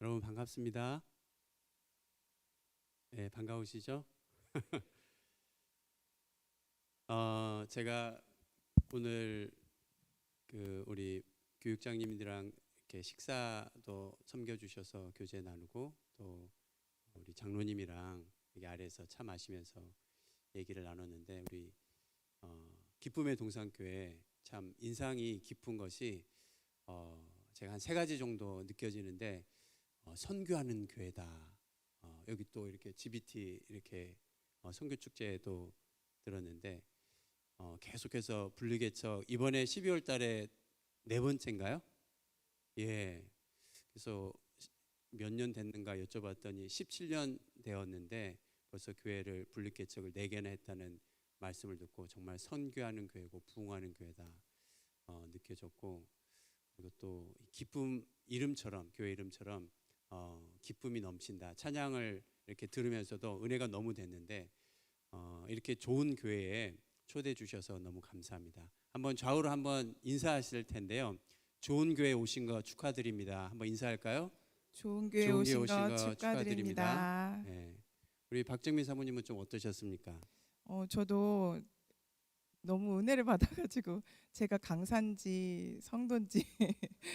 여러분 반갑습니다. 네, 반가우시죠? 제가 오늘 우리 교육장님들이랑 이렇게 식사도 섬겨주셔서 교제 나누고 또 우리 장로님이랑 여기 아래에서 차 마시면서 얘기를 나눴는데 우리 기쁨의 동산교회 참 인상이 깊은 것이 제가 한 3가지 정도 느껴지는데 선교하는 교회다. 여기 또 이렇게 GBT 이렇게 선교 축제에도 들었는데 계속해서 분리개척 이번에 12월 달에 4번째인가요? 예. 그래서 몇 년 됐는가 여쭤봤더니 17년 되었는데 벌써 교회를 분리개척을 4개나 했다는 말씀을 듣고 정말 선교하는 교회고 부흥하는 교회다 느껴졌고, 그리고 또 기쁨 이름처럼 교회 이름처럼 기쁨이 넘친다. 찬양을 이렇게 들으면서도 은혜가 너무 됐는데 이렇게 좋은 교회에 초대해 주셔서 너무 감사합니다. 한번 좌우로 한번 인사하실 텐데요. 좋은 교회에 오신 거 축하드립니다. 한번 인사할까요? 좋은 교회 오신 거 축하드립니다. 네. 우리 박정민 사모님은 좀 어떠셨습니까? 저도 너무 은혜를 받아가지고 제가 강사인지 성도인지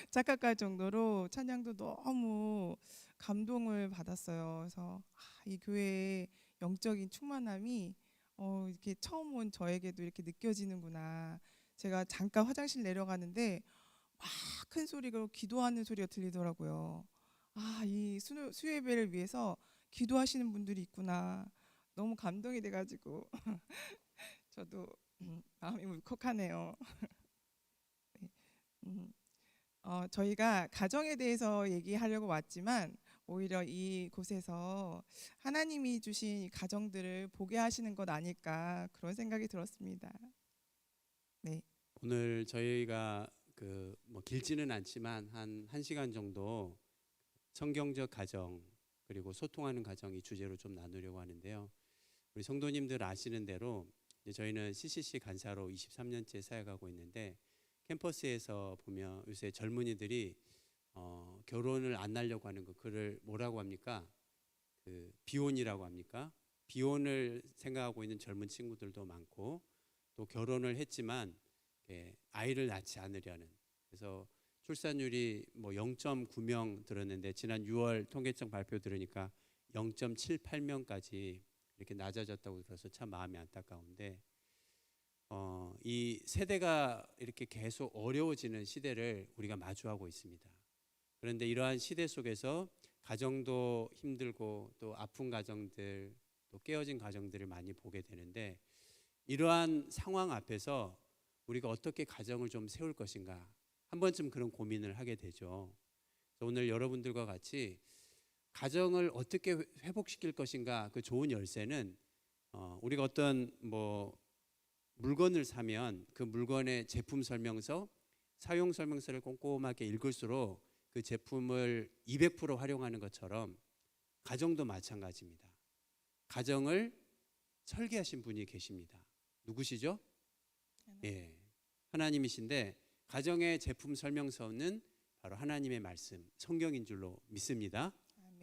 착각할 정도로 찬양도 너무 감동을 받았어요. 그래서 이 교회의 영적인 충만함이 이렇게 처음 온 저에게도 이렇게 느껴지는구나. 제가 잠깐 화장실 내려가는데 막 큰 소리로 기도하는 소리가 들리더라고요. 이 수요예배를 위해서 기도하시는 분들이 있구나. 너무 감동이 돼가지고 저도 마음이 울컥하네요. 네. 저희가 가정에 대해서 얘기하려고 왔지만 오히려 이곳에서 하나님이 주신 가정들을 보게 하시는 것 아닐까 그런 생각이 들었습니다. 네. 오늘 저희가 뭐 길지는 않지만 한 1시간 정도 성경적 가정 그리고 소통하는 가정 이 주제로 좀 나누려고 하는데요. 우리 성도님들 아시는 대로 이제 저희는 CCC 간사로 23년째 사역하고 있는데, 캠퍼스에서 보면 요새 젊은이들이 결혼을 안 하려고 하는 거, 그를 뭐라고 합니까? 비혼이라고 합니까? 비혼을 생각하고 있는 젊은 친구들도 많고, 또 결혼을 했지만 아이를 낳지 않으려는, 그래서 출산율이 뭐 0.9명 들었는데 지난 6월 통계청 발표 들으니까 0.78명까지 이렇게 낮아졌다고 들어서 참 마음이 안타까운데, 이 세대가 이렇게 계속 어려워지는 시대를 우리가 마주하고 있습니다. 그런데 이러한 시대 속에서 가정도 힘들고 또 아픈 가정들, 또 깨어진 가정들을 많이 보게 되는데, 이러한 상황 앞에서 우리가 어떻게 가정을 좀 세울 것인가 한 번쯤 그런 고민을 하게 되죠. 그래서 오늘 여러분들과 같이 가정을 어떻게 회복시킬 것인가, 그 좋은 열쇠는 우리가 어떤 뭐 물건을 사면 그 물건의 제품 설명서, 사용 설명서를 꼼꼼하게 읽을수록 그 제품을 200% 활용하는 것처럼 가정도 마찬가지입니다. 가정을 설계하신 분이 계십니다. 누구시죠? 예, 하나님이신데 가정의 제품 설명서는 바로 하나님의 말씀, 성경인 줄로 믿습니다.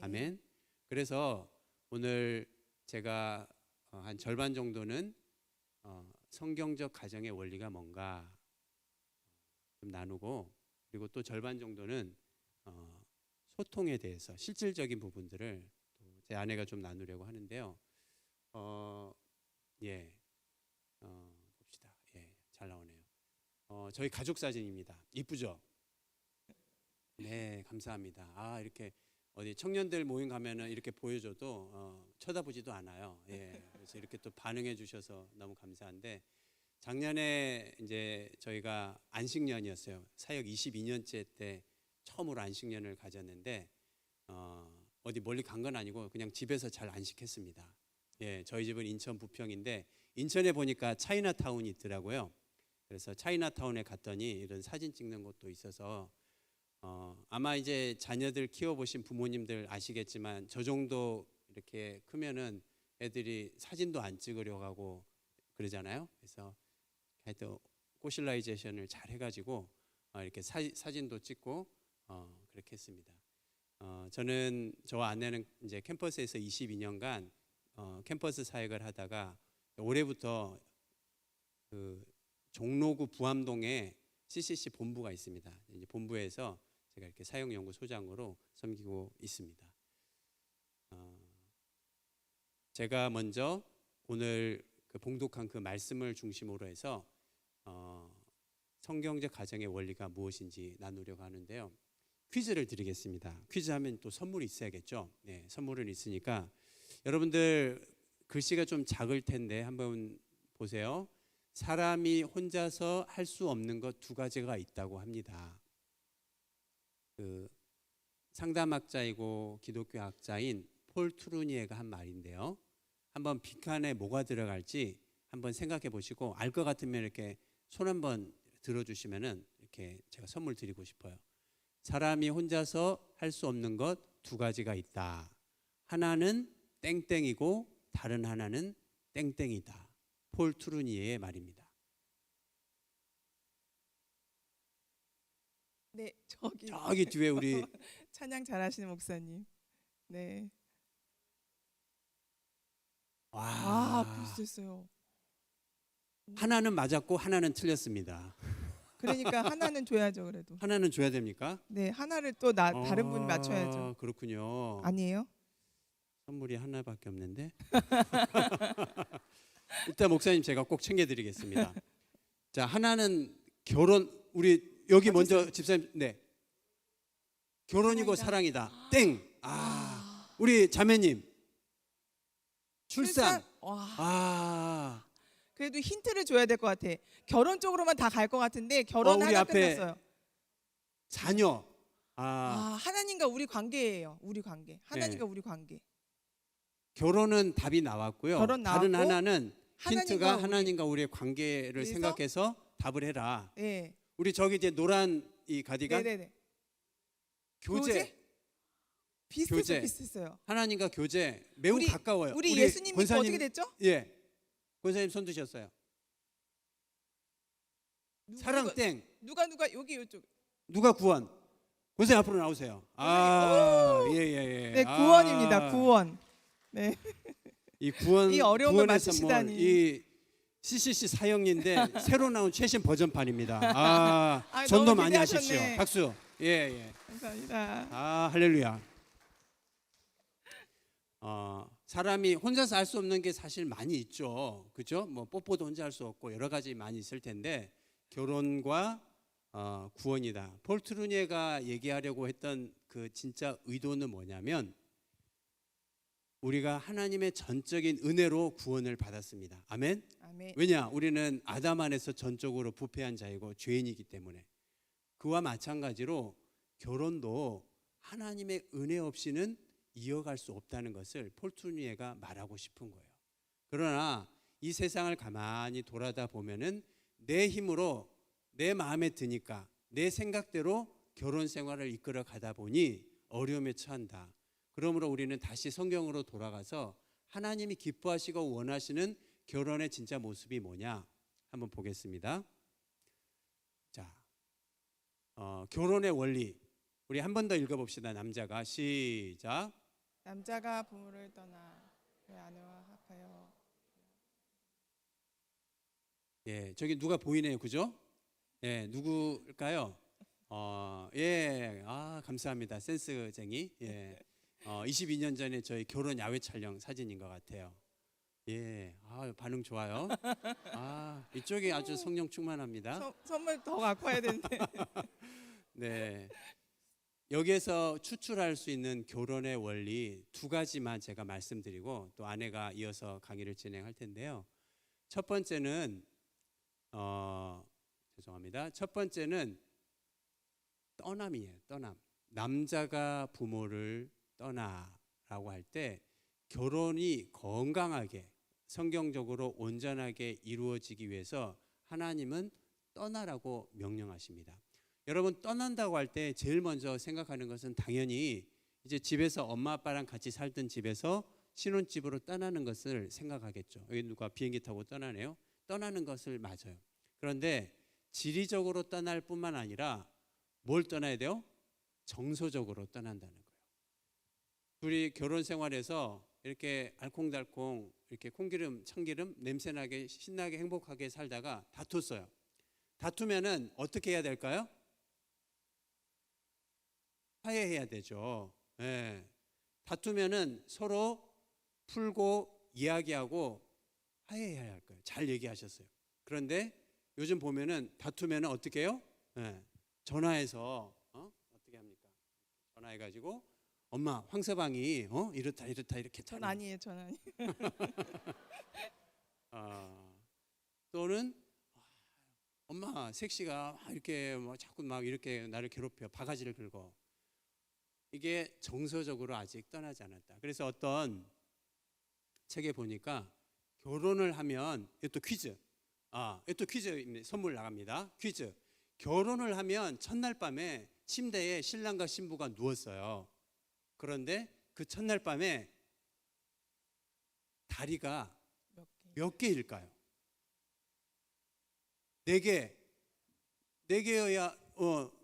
아멘. 그래서 오늘 제가 한 절반 정도는 성경적 가정의 원리가 뭔가 좀 나누고, 그리고 또 절반 정도는 소통에 대해서 실질적인 부분들을 또 제 아내가 좀 나누려고 하는데요. 봅시다. 예, 잘 나오네요. 저희 가족 사진입니다. 이쁘죠? 네, 감사합니다. 이렇게 어디 청년들 모임 가면은 이렇게 보여줘도 쳐다보지도 않아요. 예, 그래서 이렇게 또 반응해 주셔서 너무 감사한데, 작년에 이제 저희가 안식년이었어요. 사역 22년째 때 처음으로 안식년을 가졌는데 어디 멀리 간 건 아니고 그냥 집에서 잘 안식했습니다. 예, 저희 집은 인천 부평인데 인천에 보니까 차이나타운이 있더라고요. 그래서 차이나타운에 갔더니 이런 사진 찍는 곳도 있어서 아마 이제 자녀들 키워보신 부모님들 아시겠지만 저 정도 이렇게 크면은 애들이 사진도 안 찍으려고 하고 그러잖아요. 그래서 하여튼 코실라이제이션을 잘 해가지고 이렇게 사진도 찍고 그렇게 했습니다. 저는 저와 아내는 이제 캠퍼스에서 22년간 캠퍼스 사역을 하다가 올해부터 그 종로구 부암동에 CCC 본부가 있습니다. 이제 본부에서 제가 이렇게 사역연구소장으로 섬기고 있습니다. 제가 먼저 오늘 그 봉독한 그 말씀을 중심으로 해서 성경적 가정의 원리가 무엇인지 나누려고 하는데요. 퀴즈를 드리겠습니다. 퀴즈 하면 또 선물이 있어야겠죠. 네, 선물은 있으니까 여러분들 글씨가 좀 작을 텐데 한번 보세요. 사람이 혼자서 할 수 없는 것 두 가지가 있다고 합니다. 그 상담학자이고 기독교 학자인 폴 트루니에가 한 말인데요. 한번 빈칸에 뭐가 들어갈지 한번 생각해 보시고 알 것 같으면 이렇게 손 한번 들어주시면은 이렇게 제가 선물 드리고 싶어요. 사람이 혼자서 할 수 없는 것 두 가지가 있다. 하나는 땡땡이고 다른 하나는 땡땡이다. 폴 트루니에의 말입니다. 네, 저기 뒤에 우리 찬양 잘하시는 목사님. 네. 와, 비슷했어요. 하나는 맞았고 하나는 틀렸습니다. 그러니까 하나는 줘야죠, 그래도. 하나는 줘야 됩니까? 네, 하나를 또 다른 분이 맞춰야죠. 그렇군요. 아니에요? 선물이 하나밖에 없는데. 일단 목사님 제가 꼭 챙겨드리겠습니다. 자, 하나는 결혼. 우리 여기 먼저 집사님. 네. 결혼이고 사랑이다. 땡. 우리 자매님. 출산. 와. 그래도 힌트를 줘야 될 것 같아. 결혼 쪽으로만 다 갈 것 같은데 결혼 우리 하나 앞에 끝났어요. 자녀. 하나님과 우리 관계예요. 우리 관계. 하나님과 네. 우리 관계. 결혼은 답이 나왔고요. 결혼 다른 나왔고, 하나는 힌트가 하나님과 하나님과 우리의 관계를 그래서? 생각해서 답을 해라. 네. 우리 저기 이제 노란 이 가디건 네네네. 교제. 비슷했어요. 하나님과 교제 매우 가까워요. 우리 예수님이 권사님, 어떻게 됐죠? 예, 권사님 손 드셨어요. 사랑 땡. 누가 여기 이쪽. 누가 구원? 권사님 앞으로 나오세요. 예. 네, 구원입니다. 구원. 네. 이 구원, 이 어려운 걸 구원에서 맞추시다니. 이 CCC 사형인데 새로 나온 최신 버전판입니다. 전도 너무 많이 하십시오. 기대하셨네. 박수. 예. 감사합니다. 할렐루야. 사람이 혼자서 할 수 없는 게 사실 많이 있죠. 그죠? 뭐 뽀뽀도 혼자 할 수 없고 여러 가지 많이 있을 텐데 결혼과 구원이다. 폴 트루니에가 얘기하려고 했던 그 진짜 의도는 뭐냐면 우리가 하나님의 전적인 은혜로 구원을 받았습니다. 아멘. 왜냐? 우리는 아담 안에서 전적으로 부패한 자이고 죄인이기 때문에. 그와 마찬가지로 결혼도 하나님의 은혜 없이는 이어갈 수 없다는 것을 폴 트루니에가 말하고 싶은 거예요. 그러나 이 세상을 가만히 돌아다 보면은 내 힘으로 내 마음에 드니까 내 생각대로 결혼 생활을 이끌어 가다 보니 어려움에 처한다. 그러므로 우리는 다시 성경으로 돌아가서 하나님이 기뻐하시고 원하시는 결혼의 진짜 모습이 뭐냐 한번 보겠습니다. 자, 결혼의 원리 우리 한 번 더 읽어봅시다. 남자가 시작. 남자가 부모를 떠나 그의 아내와 합하여. 예, 저기 누가 보이네요, 그죠? 예, 누구일까요? 감사합니다. 센스쟁이. 예, 22년 전에 저희 결혼 야외 촬영 사진인 것 같아요. 예, 반응 좋아요. 이쪽이 아주 성령 충만합니다. 선물 더 갖고 와야 되는데. 네. 여기에서 추출할 수 있는 결혼의 원리 두 가지만 제가 말씀드리고 또 아내가 이어서 강의를 진행할 텐데요. 첫 번째는 첫 번째는 떠남이에요. 떠남. 남자가 부모를 떠나라고 할 때 결혼이 건강하게 성경적으로 온전하게 이루어지기 위해서 하나님은 떠나라고 명령하십니다. 여러분 떠난다고 할 때 제일 먼저 생각하는 것은 당연히 이제 집에서 엄마 아빠랑 같이 살던 집에서 신혼집으로 떠나는 것을 생각하겠죠. 여기 누가 비행기 타고 떠나네요. 떠나는 것을 맞아요. 그런데 지리적으로 떠날 뿐만 아니라 뭘 떠나야 돼요? 정서적으로 떠난다는 거예요. 둘이 결혼 생활에서 이렇게 알콩달콩 이렇게 콩기름, 참기름 냄새나게 신나게 행복하게 살다가 다퉜어요. 다투면은 어떻게 해야 될까요? 화해해야 되죠. 예. 다투면은 서로 풀고 이야기하고 화해해야 할 거예요. 잘 얘기하셨어요. 그런데 요즘 보면은 다투면은 어떻게 해요? 예. 전화해서 어떻게 합니까? 전화해가지고 엄마 황서방이 이렇다 이렇게 전 아니에요. 전 아니에요. 또는 엄마 색시가 이렇게 뭐 자꾸 막 이렇게 나를 괴롭혀 바가지를 긁어. 이게 정서적으로 아직 떠나지 않았다. 그래서 어떤 책에 보니까 결혼을 하면 이것도 퀴즈. 이것도 퀴즈 선물 나갑니다. 퀴즈. 결혼을 하면 첫날 밤에 침대에 신랑과 신부가 누웠어요. 그런데 그 첫날 밤에 다리가 몇 개일까요? 4개. 4개여야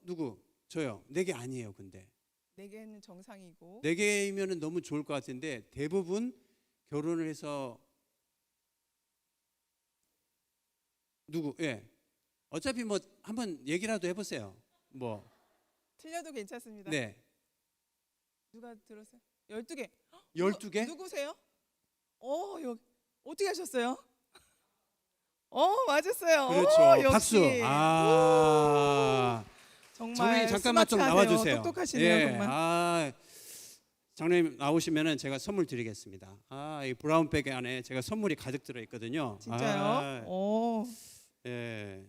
누구? 저요. 4개 아니에요. 근데 4개는 정상이고 4개이면 너무 좋을 것 같은데 대부분 결혼을 해서 누구? 예. 어차피 뭐 한번 얘기라도 해보세요. 뭐 틀려도 괜찮습니다. 네. 누가 들었어요? 12개. 12개? 누구세요? 여기 어떻게 하셨어요? 맞았어요. 그렇죠. 역시. 박수. 정말 장로님 잠깐만 좀 스마트하세요. 나와주세요. 똑똑하시네요. 예. 정말. 장로님 나오시면은 제가 선물 드리겠습니다. 이 브라운백 안에 제가 선물이 가득 들어 있거든요. 진짜요? 예.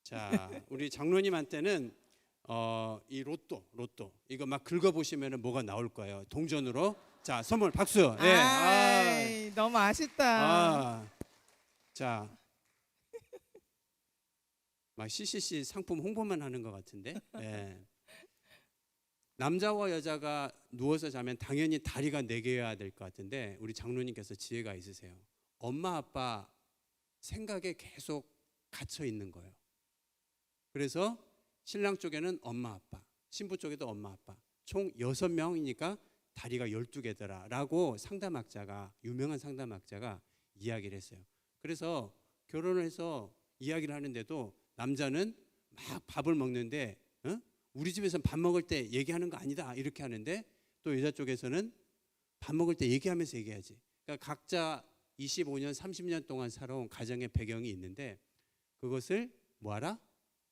자, 우리 장로님한테는 이 로또 이거 막 긁어 보시면은 뭐가 나올 거예요. 동전으로. 자, 선물 박수. 예. 너무 아쉽다. 자, 막 CCC 상품 홍보만 하는 것 같은데. 예. 남자와 여자가 누워서 자면 당연히 다리가 4개여야 될 것 같은데 우리 장로님께서 지혜가 있으세요. 엄마 아빠 생각에 계속 갇혀 있는 거예요. 그래서 신랑 쪽에는 엄마 아빠, 신부 쪽에도 엄마 아빠, 총 6명이니까 다리가 12개더라 라고 유명한 상담학자가 이야기를 했어요. 그래서 결혼을 해서 이야기를 하는데도 남자는 막 밥을 먹는데 우리 집에서는 밥 먹을 때 얘기하는 거 아니다 이렇게 하는데 또 여자 쪽에서는 밥 먹을 때 얘기하면서 얘기하지. 그러니까 각자 25년 30년 동안 살아온 가정의 배경이 있는데 그것을 뭐하라?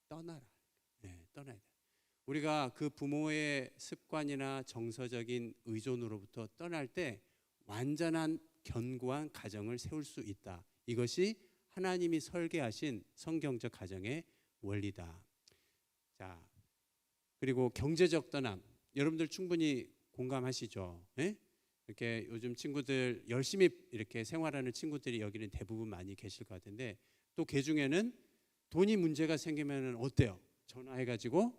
떠나라. 떠나야 돼. 우리가 그 부모의 습관이나 정서적인 의존으로부터 떠날 때 완전한 견고한 가정을 세울 수 있다. 이것이 하나님이 설계하신 성경적 가정의 원리다. 자, 그리고 경제적 떠남. 여러분들 충분히 공감하시죠? 이렇게 요즘 친구들 열심히 이렇게 생활하는 친구들이 여기는 대부분 많이 계실 것 같은데 또 그 중에는 돈이 문제가 생기면 어때요? 전화해가지고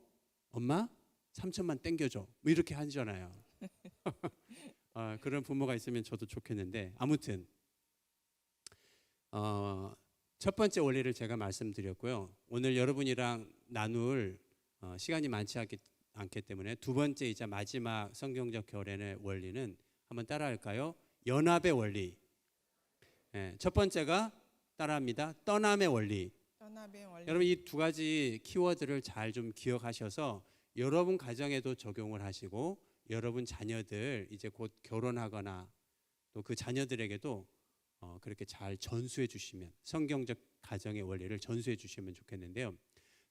엄마 3천만 땡겨줘 뭐 이렇게 하잖아요. 그런 부모가 있으면 저도 좋겠는데 아무튼 첫 번째 원리를 제가 말씀드렸고요. 오늘 여러분이랑 나눌 시간이 많지 않기 때문에 두 번째이자 마지막 성경적 결혼의 원리는 한번 따라할까요? 연합의 원리. 첫 번째가 따라합니다. 떠남의 원리. 여러분 이 두 가지 키워드를 잘 좀 기억하셔서 여러분 가정에도 적용을 하시고 여러분 자녀들 이제 곧 결혼하거나 또 그 자녀들에게도 그렇게 잘 전수해 주시면 성경적 가정의 원리를 전수해 주시면 좋겠는데요.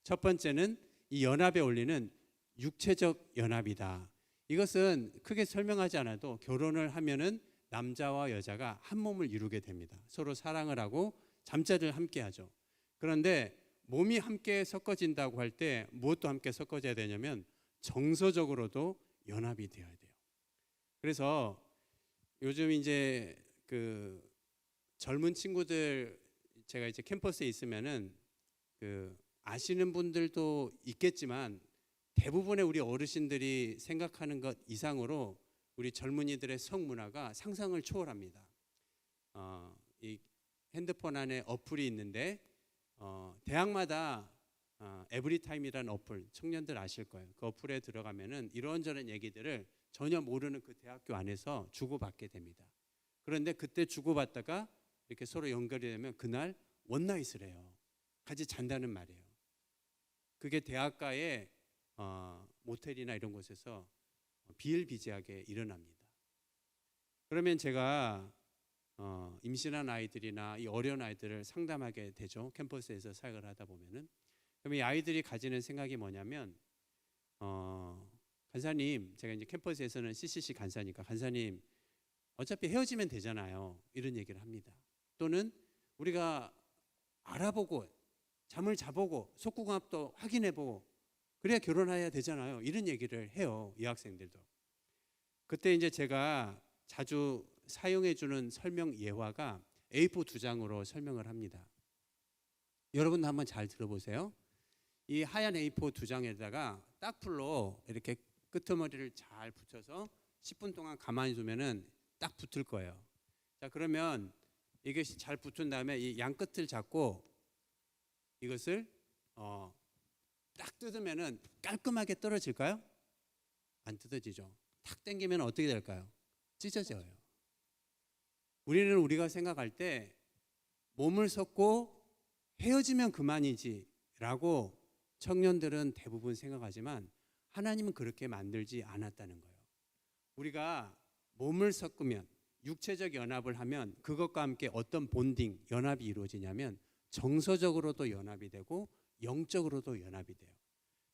첫 번째는 이 연합의 원리는 육체적 연합이다. 이것은 크게 설명하지 않아도 결혼을 하면은 남자와 여자가 한 몸을 이루게 됩니다. 서로 사랑을 하고 잠자리를 함께 하죠. 그런데 몸이 함께 섞어진다고 할 때 무엇도 함께 섞어져야 되냐면 정서적으로도 연합이 되어야 돼요. 그래서 요즘 이제 그 젊은 친구들 제가 이제 캠퍼스에 있으면은 그 아시는 분들도 있겠지만 대부분의 우리 어르신들이 생각하는 것 이상으로 우리 젊은이들의 성문화가 상상을 초월합니다. 이 핸드폰 안에 어플이 있는데 대학마다 에브리타임이라는 어플 청년들 아실 거예요. 그 어플에 들어가면은 이런저런 얘기들을 전혀 모르는 그 대학교 안에서 주고받게 됩니다. 그런데 그때 주고받다가 이렇게 서로 연결이 되면 그날 원나잇을 해요. 같이 잔다는 말이에요. 그게 대학가의 모텔이나 이런 곳에서 비일비재하게 일어납니다. 그러면 제가 임신한 아이들이나 이 어려운 아이들을 상담하게 되죠. 캠퍼스에서 사역을 하다 보면은. 그럼 이 아이들이 가지는 생각이 뭐냐면 간사님, 제가 이제 캠퍼스에서는 CCC 간사니까 간사님 어차피 헤어지면 되잖아요. 이런 얘기를 합니다. 또는 우리가 알아보고 잠을 자보고 속궁합도 확인해보고 그래야 결혼해야 되잖아요. 이런 얘기를 해요. 이 학생들도. 그때 이제 제가 자주 사용해주는 설명 예화가 A4 2장으로 설명을 합니다. 여러분도 한번 잘 들어보세요. 이 하얀 A4 2장에다가 딱풀로 이렇게 끄트머리를 잘 붙여서 10분 동안 가만히 두면은 딱 붙을 거예요. 자, 그러면 이것이 잘 붙은 다음에 이 양 끝을 잡고 이것을 딱 뜯으면은 깔끔하게 떨어질까요? 안 뜯어지죠. 탁 당기면 어떻게 될까요? 찢어져요. 우리는 우리가 생각할 때 몸을 섞고 헤어지면 그만이지라고 청년들은 대부분 생각하지만 하나님은 그렇게 만들지 않았다는 거예요. 우리가 몸을 섞으면 육체적 연합을 하면 그것과 함께 어떤 본딩, 연합이 이루어지냐면 정서적으로도 연합이 되고 영적으로도 연합이 돼요.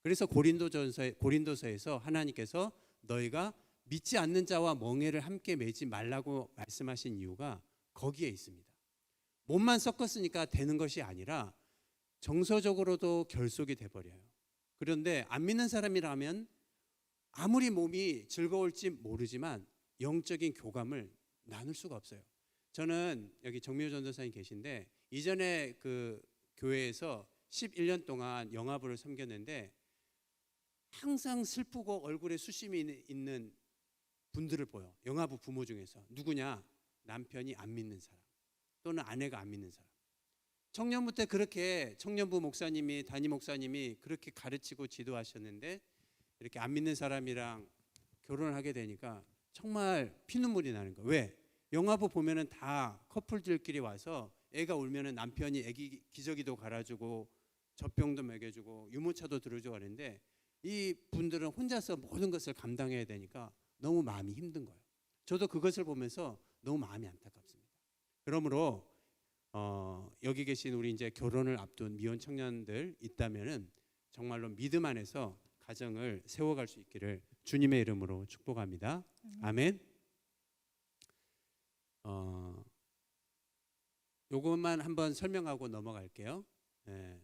그래서 고린도서에서 하나님께서 너희가 믿지 않는 자와 멍에를 함께 매지 말라고 말씀하신 이유가 거기에 있습니다. 몸만 섞었으니까 되는 것이 아니라 정서적으로도 결속이 돼버려요. 그런데 안 믿는 사람이라면 아무리 몸이 즐거울지 모르지만 영적인 교감을 나눌 수가 없어요. 저는 여기 정미호 전도사님 계신데 이전에 그 교회에서 11년 동안 영화부를 섬겼는데 항상 슬프고 얼굴에 수심이 있는 분들을 보여. 영화부 부모 중에서. 누구냐? 남편이 안 믿는 사람 또는 아내가 안 믿는 사람. 청년부 때 그렇게 청년부 목사님이 담임 목사님이 그렇게 가르치고 지도하셨는데 이렇게 안 믿는 사람이랑 결혼을 하게 되니까 정말 피눈물이 나는 거예요. 왜? 영화부 보면은 다 커플들끼리 와서 애가 울면은 남편이 애기 기저귀도 갈아주고 젖병도 먹여주고 유모차도 들어주고 하는데 이 분들은 혼자서 모든 것을 감당해야 되니까 너무 마음이 힘든 거예요. 저도 그것을 보면서 너무 마음이 안타깝습니다. 그러므로 여기 계신 우리 이제 결혼을 앞둔 미혼 청년들 있다면은 정말로 믿음 안에서 가정을 세워갈 수 있기를 주님의 이름으로 축복합니다. 아멘. 요것만 한번 설명하고 넘어갈게요. 네.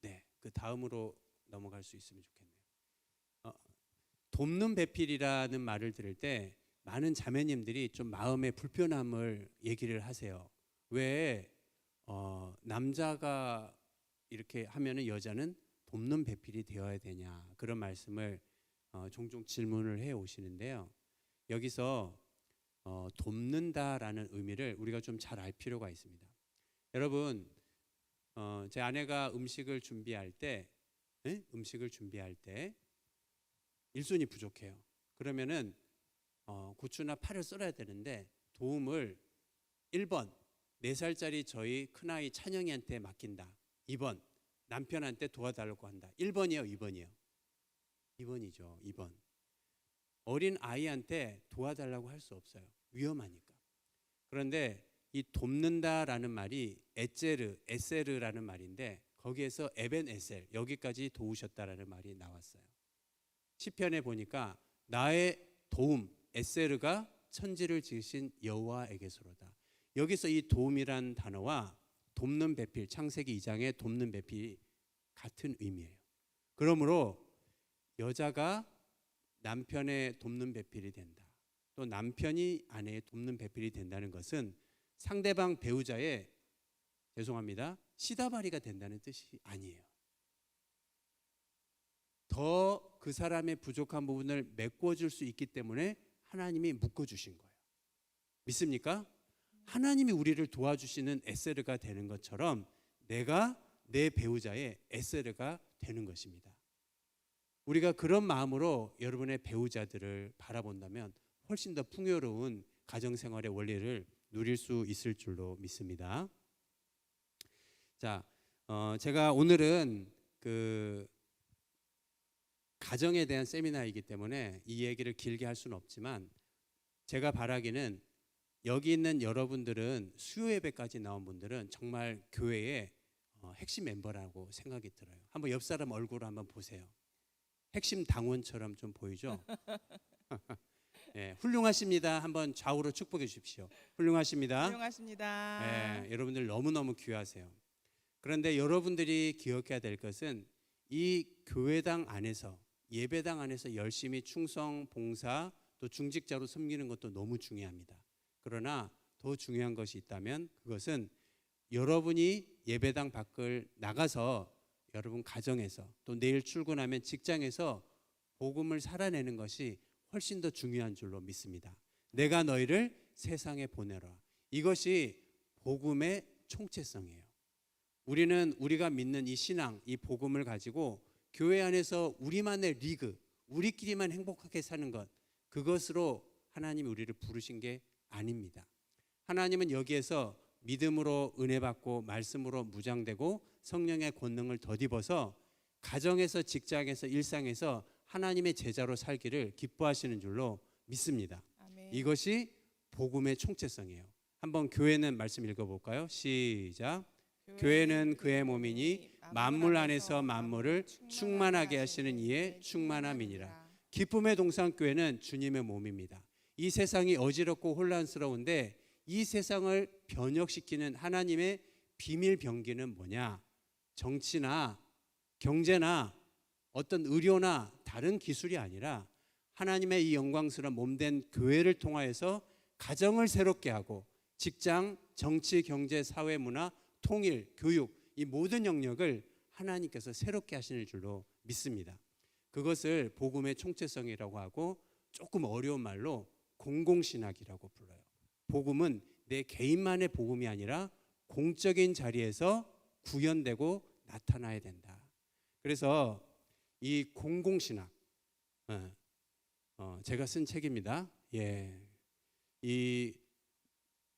네, 그 다음으로 넘어갈 수 있으면 좋겠네요. 돕는 배필이라는 말을 들을 때 많은 자매님들이 좀 마음의 불편함을 얘기를 하세요. 왜 남자가 이렇게 하면은 여자는 돕는 배필이 되어야 되냐 그런 말씀을 종종 질문을 해 오시는데요. 여기서 돕는다라는 의미를 우리가 좀 잘 알 필요가 있습니다. 여러분, 제 아내가 음식을 준비할 때 일손이 부족해요. 그러면은 고추나 파를 썰어야 되는데 도움을 1번 4살짜리 저희 큰아이 찬영이한테 맡긴다. 2번 남편한테 도와달라고 한다. 1번이에요, 2번이에요? 2번이죠. 2번. 어린 아이한테 도와달라고 할 수 없어요. 위험하니까. 그런데 이 돕는다라는 말이 에세르라는 말인데 거기에서 에벤 에셀 여기까지 도우셨다라는 말이 나왔어요. 시편에 보니까 나의 도움 에세르가 천지를 지으신 여호와에게서로다. 여기서 이 도움이란 단어와 돕는 배필 창세기 2장의 돕는 배필이 같은 의미예요. 그러므로 여자가 남편의 돕는 배필이 된다. 또 남편이 아내의 돕는 배필이 된다는 것은 상대방 배우자의 시다바리가 된다는 뜻이 아니에요. 더 그 사람의 부족한 부분을 메꿔줄 수 있기 때문에 하나님이 묶어주신 거예요. 믿습니까? 하나님이 우리를 도와주시는 에세르가 되는 것처럼 내가 내 배우자의 에세르가 되는 것입니다. 우리가 그런 마음으로 여러분의 배우자들을 바라본다면 훨씬 더 풍요로운 가정생활의 원리를 누릴 수 있을 줄로 믿습니다. 자, 제가 오늘은 그 가정에 대한 세미나이기 때문에 이 얘기를 길게 할 수는 없지만 제가 바라기는 여기 있는 여러분들은 수요 예배까지 나온 분들은 정말 교회의 핵심 멤버라고 생각이 들어요. 한번 옆 사람 얼굴을 한번 보세요. 핵심 당원처럼 좀 보이죠? 네, 훌륭하십니다. 한번 좌우로 축복해 주십시오. 훌륭하십니다. 훌륭하십니다. 네, 여러분들 너무너무 귀하세요. 그런데 여러분들이 기억해야 될 것은 이 교회당 안에서 예배당 안에서 열심히 충성, 봉사, 또 중직자로 섬기는 것도 너무 중요합니다. 그러나 더 중요한 것이 있다면 그것은 여러분이 예배당 밖을 나가서 여러분 가정에서 또 내일 출근하면 직장에서 복음을 살아내는 것이 훨씬 더 중요한 줄로 믿습니다. 내가 너희를 세상에 보내라. 이것이 복음의 총체성이에요. 우리는 우리가 믿는 이 신앙, 이 복음을 가지고 교회 안에서 우리만의 리그, 우리끼리만 행복하게 사는 것, 그것으로 하나님이 우리를 부르신 게 아닙니다. 하나님은 여기에서 믿음으로 은혜 받고 말씀으로 무장되고 성령의 권능을 덧입어서 가정에서 직장에서 일상에서 하나님의 제자로 살기를 기뻐하시는 줄로 믿습니다. 아멘. 이것이 복음의 총체성이에요. 한번 교회는 말씀 읽어볼까요? 시작. 교회는 그의 몸이니 만물 안에서 만물을 충만하게 하시는 이의 충만함이니라. 기쁨의 동산교회는 주님의 몸입니다. 이 세상이 어지럽고 혼란스러운데 이 세상을 변혁시키는 하나님의 비밀 병기는 뭐냐? 정치나 경제나 어떤 의료나 다른 기술이 아니라 하나님의 이 영광스러운 몸된 교회를 통하여서 가정을 새롭게 하고 직장, 정치, 경제, 사회, 문화, 통일, 교육 이 모든 영역을 하나님께서 새롭게 하시는 줄로 믿습니다. 그것을 복음의 총체성이라고 하고 조금 어려운 말로 공공신학이라고 불러요. 복음은 내 개인만의 복음이 아니라 공적인 자리에서 구현되고 나타나야 된다. 그래서 이 공공신학, 제가 쓴 책입니다. 예, 이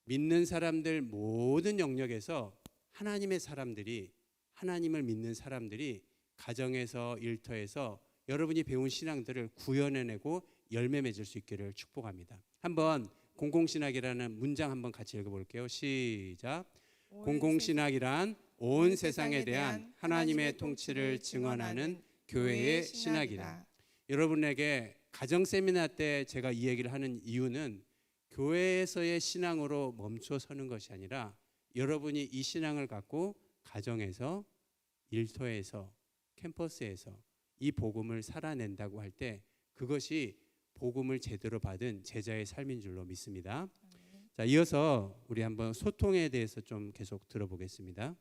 믿는 사람들 모든 영역에서 하나님의 사람들이 하나님을 믿는 사람들이 가정에서 일터에서 여러분이 배운 신앙들을 구현해내고 열매 맺을 수 있기를 축복합니다. 한번 공공신학이라는 문장 한번 같이 읽어볼게요. 시작. 공공신학이란 온 세상에 대한 하나님의 통치를 증언하는 교회의 신학이다. 여러분에게 가정 세미나 때 제가 이 얘기를 하는 이유는 교회에서의 신앙으로 멈춰 서는 것이 아니라 여러분이 이 신앙을 갖고 가정에서 일터에서 캠퍼스에서 이 복음을 살아낸다고 할 때 그것이 복음을 제대로 받은 제자의 삶인 줄로 믿습니다. 자, 이어서 우리 한번 소통에 대해서 좀 계속 들어보겠습니다.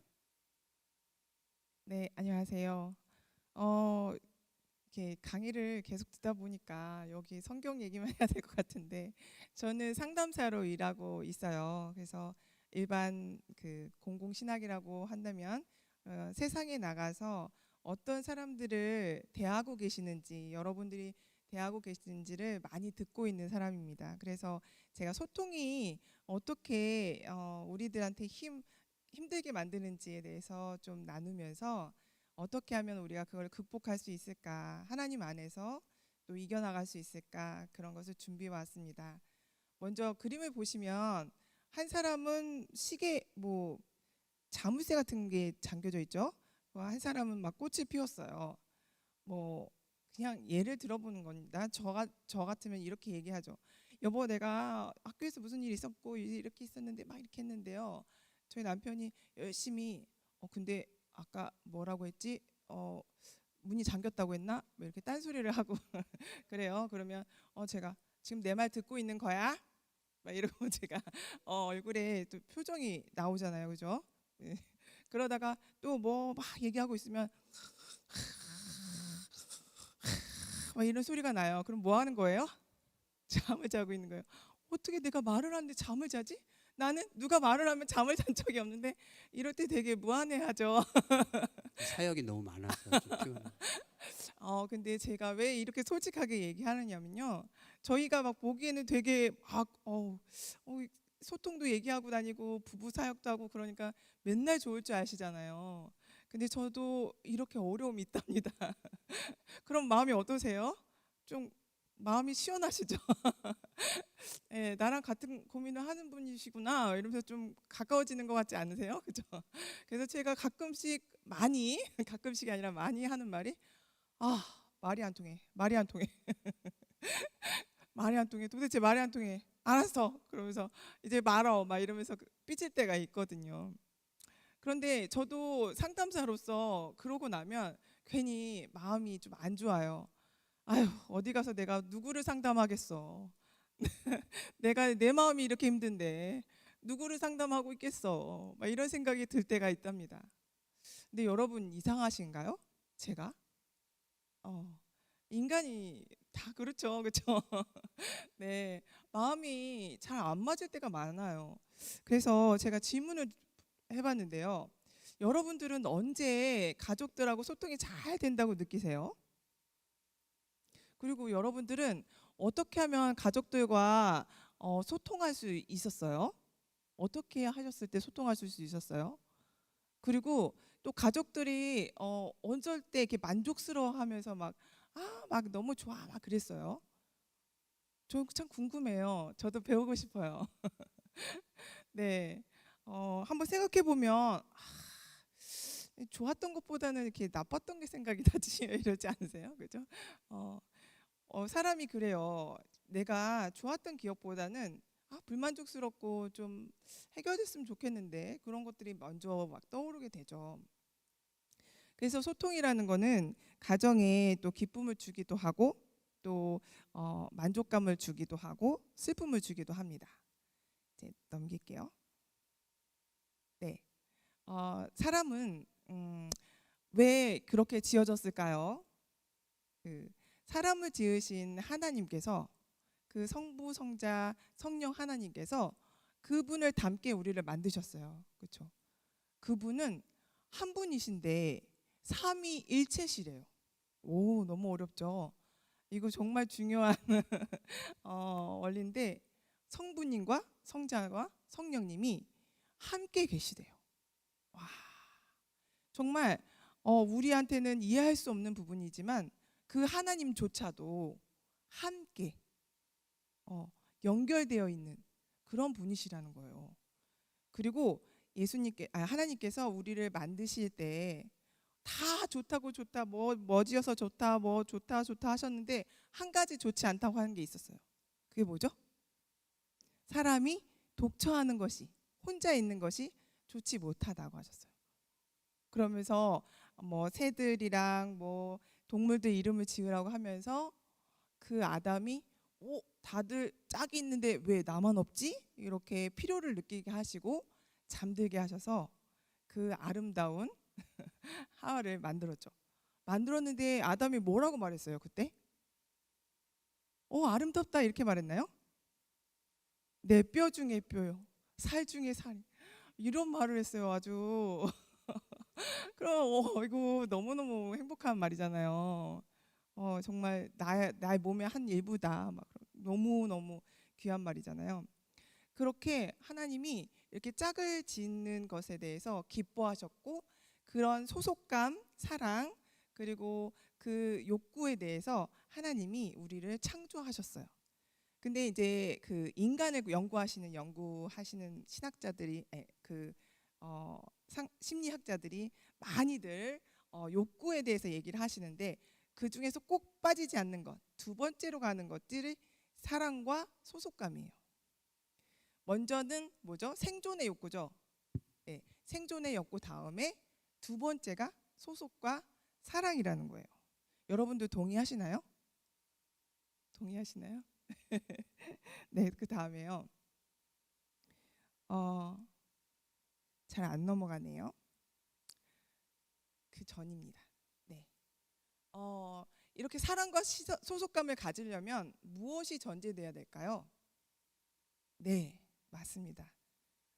네, 안녕하세요. 이렇게 강의를 계속 듣다 보니까 여기 성경 얘기만 해야 될 것 같은데 저는 상담사로 일하고 있어요. 그래서 일반 그 공공신학이라고 한다면 세상에 나가서 어떤 사람들을 대하고 계시는지 여러분들이 대하고 계시는지를 많이 듣고 있는 사람입니다. 그래서 제가 소통이 어떻게 우리들한테 힘들게 만드는지에 대해서 좀 나누면서 어떻게 하면 우리가 그걸 극복할 수 있을까, 하나님 안에서 또 이겨나갈 수 있을까, 그런 것을 준비해 왔습니다. 먼저 그림을 보시면 한 사람은 시계 자물쇠 같은 게 잠겨져 있죠. 한 사람은 막 꽃을 피웠어요. 그냥 예를 들어보는 겁니다. 저 같으면 이렇게 얘기하죠. 여보, 내가 학교에서 무슨 일이 있었고 이렇게 있었는데 막 이렇게 했는데요. 저희 남편이 열심히 근데 아까 뭐라고 했지? 문이 잠겼다고 했나? 뭐 이렇게 딴소리를 하고 그래요. 그러면 제가 지금 내 말 듣고 있는 거야? 막 이러고 제가 얼굴에 또 표정이 나오잖아요, 그죠? 네. 그러다가 또 뭐 막 얘기하고 있으면 막 이런 소리가 나요. 그럼 뭐 하는 거예요? 잠을 자고 있는 거예요. 어떻게 내가 말을 하는데 잠을 자지? 나는 누가 말을 하면 잠을 잔 적이 없는데 이럴 때 되게 무안해하죠. 사역이 너무 많아서 좀 피곤해요. 근데 제가 왜 이렇게 솔직하게 얘기하느냐면요. 저희가 막 보기에는 되게 막 소통도 얘기하고 다니고 부부 사역도 하고 그러니까 맨날 좋을 줄 아시잖아요. 근데 저도 이렇게 어려움이 있답니다. 그럼 마음이 어떠세요? 좀 마음이 시원하시죠? 예, 나랑 같은 고민을 하는 분이시구나 이러면서 좀 가까워지는 것 같지 않으세요? 그죠? 그래서 제가 가끔씩 많이 가끔씩이 아니라 많이 하는 말이 말이 안 통해. 말이 안 통해. 말이 안 통해. 도대체 말이 안 통해. 알았어. 그러면서 이제 말어. 막 이러면서 삐질 때가 있거든요. 그런데 저도 상담사로서 그러고 나면 괜히 마음이 좀 안 좋아요. 아휴, 어디 가서 내가 누구를 상담하겠어. 내가 내 마음이 이렇게 힘든데 누구를 상담하고 있겠어. 막 이런 생각이 들 때가 있답니다. 근데 여러분 이상하신가요? 제가? 인간이 다 그렇죠. 그렇죠? 네. 마음이 잘 안 맞을 때가 많아요. 그래서 제가 질문을 해봤는데요. 여러분들은 언제 가족들하고 소통이 잘 된다고 느끼세요? 그리고 여러분들은 어떻게 하면 가족들과 소통할 수 있었어요? 어떻게 하셨을 때 소통할 수 있었어요? 그리고 또 가족들이 어쩔 때 이렇게 만족스러워하면서 막 너무 좋아 막 그랬어요. 저 참 궁금해요. 저도 배우고 싶어요. 네, 한번 생각해 보면 좋았던 것보다는 이렇게 나빴던 게 생각이 나지 이러지 않으세요? 그죠? 어, 사람이 그래요. 내가 좋았던 기억보다는 불만족스럽고 좀 해결됐으면 좋겠는데 그런 것들이 먼저 막 떠오르게 되죠. 그래서 소통이라는 거는 가정에 또 기쁨을 주기도 하고 또 만족감을 주기도 하고 슬픔을 주기도 합니다. 이제 넘길게요. 네, 사람은 왜 그렇게 지어졌을까요? 그 사람을 지으신 하나님께서 그 성부, 성자, 성령 하나님께서 그분을 닮게 우리를 만드셨어요. 그렇죠? 그분은 한 분이신데 삼위일체시래요. 오, 너무 어렵죠. 이거 정말 중요한 원리인데 성부님과 성자와 성령님이 함께 계시대요. 와, 정말 우리한테는 이해할 수 없는 부분이지만 그 하나님조차도 함께 연결되어 있는 그런 분이시라는 거예요. 그리고 하나님께서 우리를 만드실 때 다 좋다고 좋다 뭐 지어서 좋다 뭐 좋다 좋다 하셨는데 한 가지 좋지 않다고 하는 게 있었어요. 그게 뭐죠? 사람이 독처하는 것이 혼자 있는 것이 좋지 못하다고 하셨어요. 그러면서 뭐 새들이랑 뭐 동물들 이름을 지으라고 하면서 그 아담이 다들 짝이 있는데 왜 나만 없지? 이렇게 필요를 느끼게 하시고 잠들게 하셔서 그 아름다운 하와를 만들었죠. 만들었는데 아담이 뭐라고 말했어요, 그때? 아름답다 이렇게 말했나요? 내 뼈 중에 뼈요. 살 중에 살. 이런 말을 했어요, 아주. 그럼 이거 너무너무 행복한 말이잖아요. 정말 나의 몸의 한 일부다. 막 너무너무 귀한 말이잖아요. 그렇게 하나님이 이렇게 짝을 짓는 것에 대해서 기뻐하셨고 그런 소속감, 사랑 그리고 그 욕구에 대해서 하나님이 우리를 창조하셨어요. 근데 이제 그 인간을 연구하시는 신학자들이 심리학자들이 많이들 욕구에 대해서 얘기를 하시는데 그 중에서 꼭 빠지지 않는 것, 두 번째로 가는 것들이 사랑과 소속감이에요. 먼저는 뭐죠? 생존의 욕구죠. 네, 생존의 욕구 다음에 두 번째가 소속과 사랑이라는 거예요. 여러분들 동의하시나요? 동의하시나요? 네, 그 다음에요. 잘 안 넘어가네요. 그 전입니다. 네. 이렇게 사랑과 소속감을 가지려면 무엇이 전제돼야 될까요? 네, 맞습니다.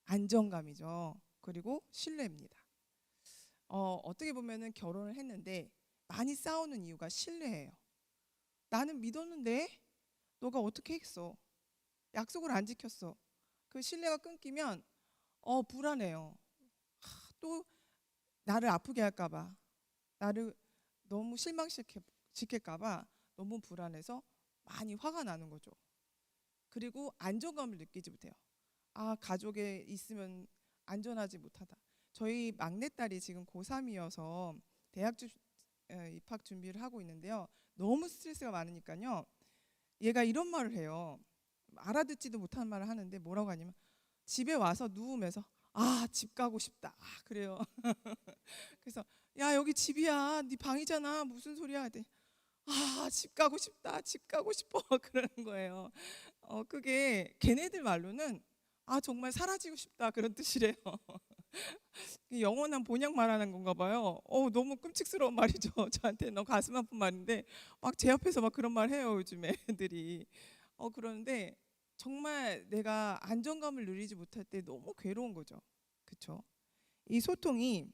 안정감이죠. 그리고 신뢰입니다. 어떻게 보면은 결혼을 했는데 많이 싸우는 이유가 신뢰예요. 나는 믿었는데 너가 어떻게 했어? 약속을 안 지켰어. 그 신뢰가 끊기면 불안해요. 또 나를 아프게 할까봐, 나를 너무 실망시킬까봐 너무 불안해서 많이 화가 나는 거죠. 그리고 안정감을 느끼지 못해요. 가족에 있으면 안전하지 못하다. 저희 막내딸이 지금 고3이어서 대학 입학 준비를 하고 있는데요. 너무 스트레스가 많으니까요. 얘가 이런 말을 해요. 알아듣지도 못하는 말을 하는데 뭐라고 하냐면 집에 와서 누우면서 집 가고 싶다. 그래요. 그래서 야 여기 집이야. 네 방이잖아. 무슨 소리야? 하더니 집 가고 싶다. 집 가고 싶어. 그러는 거예요. 그게 걔네들 말로는 정말 사라지고 싶다 그런 뜻이래요. 영원한 본향 말하는 건가 봐요. 너무 끔찍스러운 말이죠. 저한테 너무 가슴 아픈 말인데 막 제 앞에서 막 그런 말 해요 요즘 애들이. 그런데 정말 내가 안정감을 누리지 못할 때 너무 괴로운 거죠. 그렇죠? 이 소통이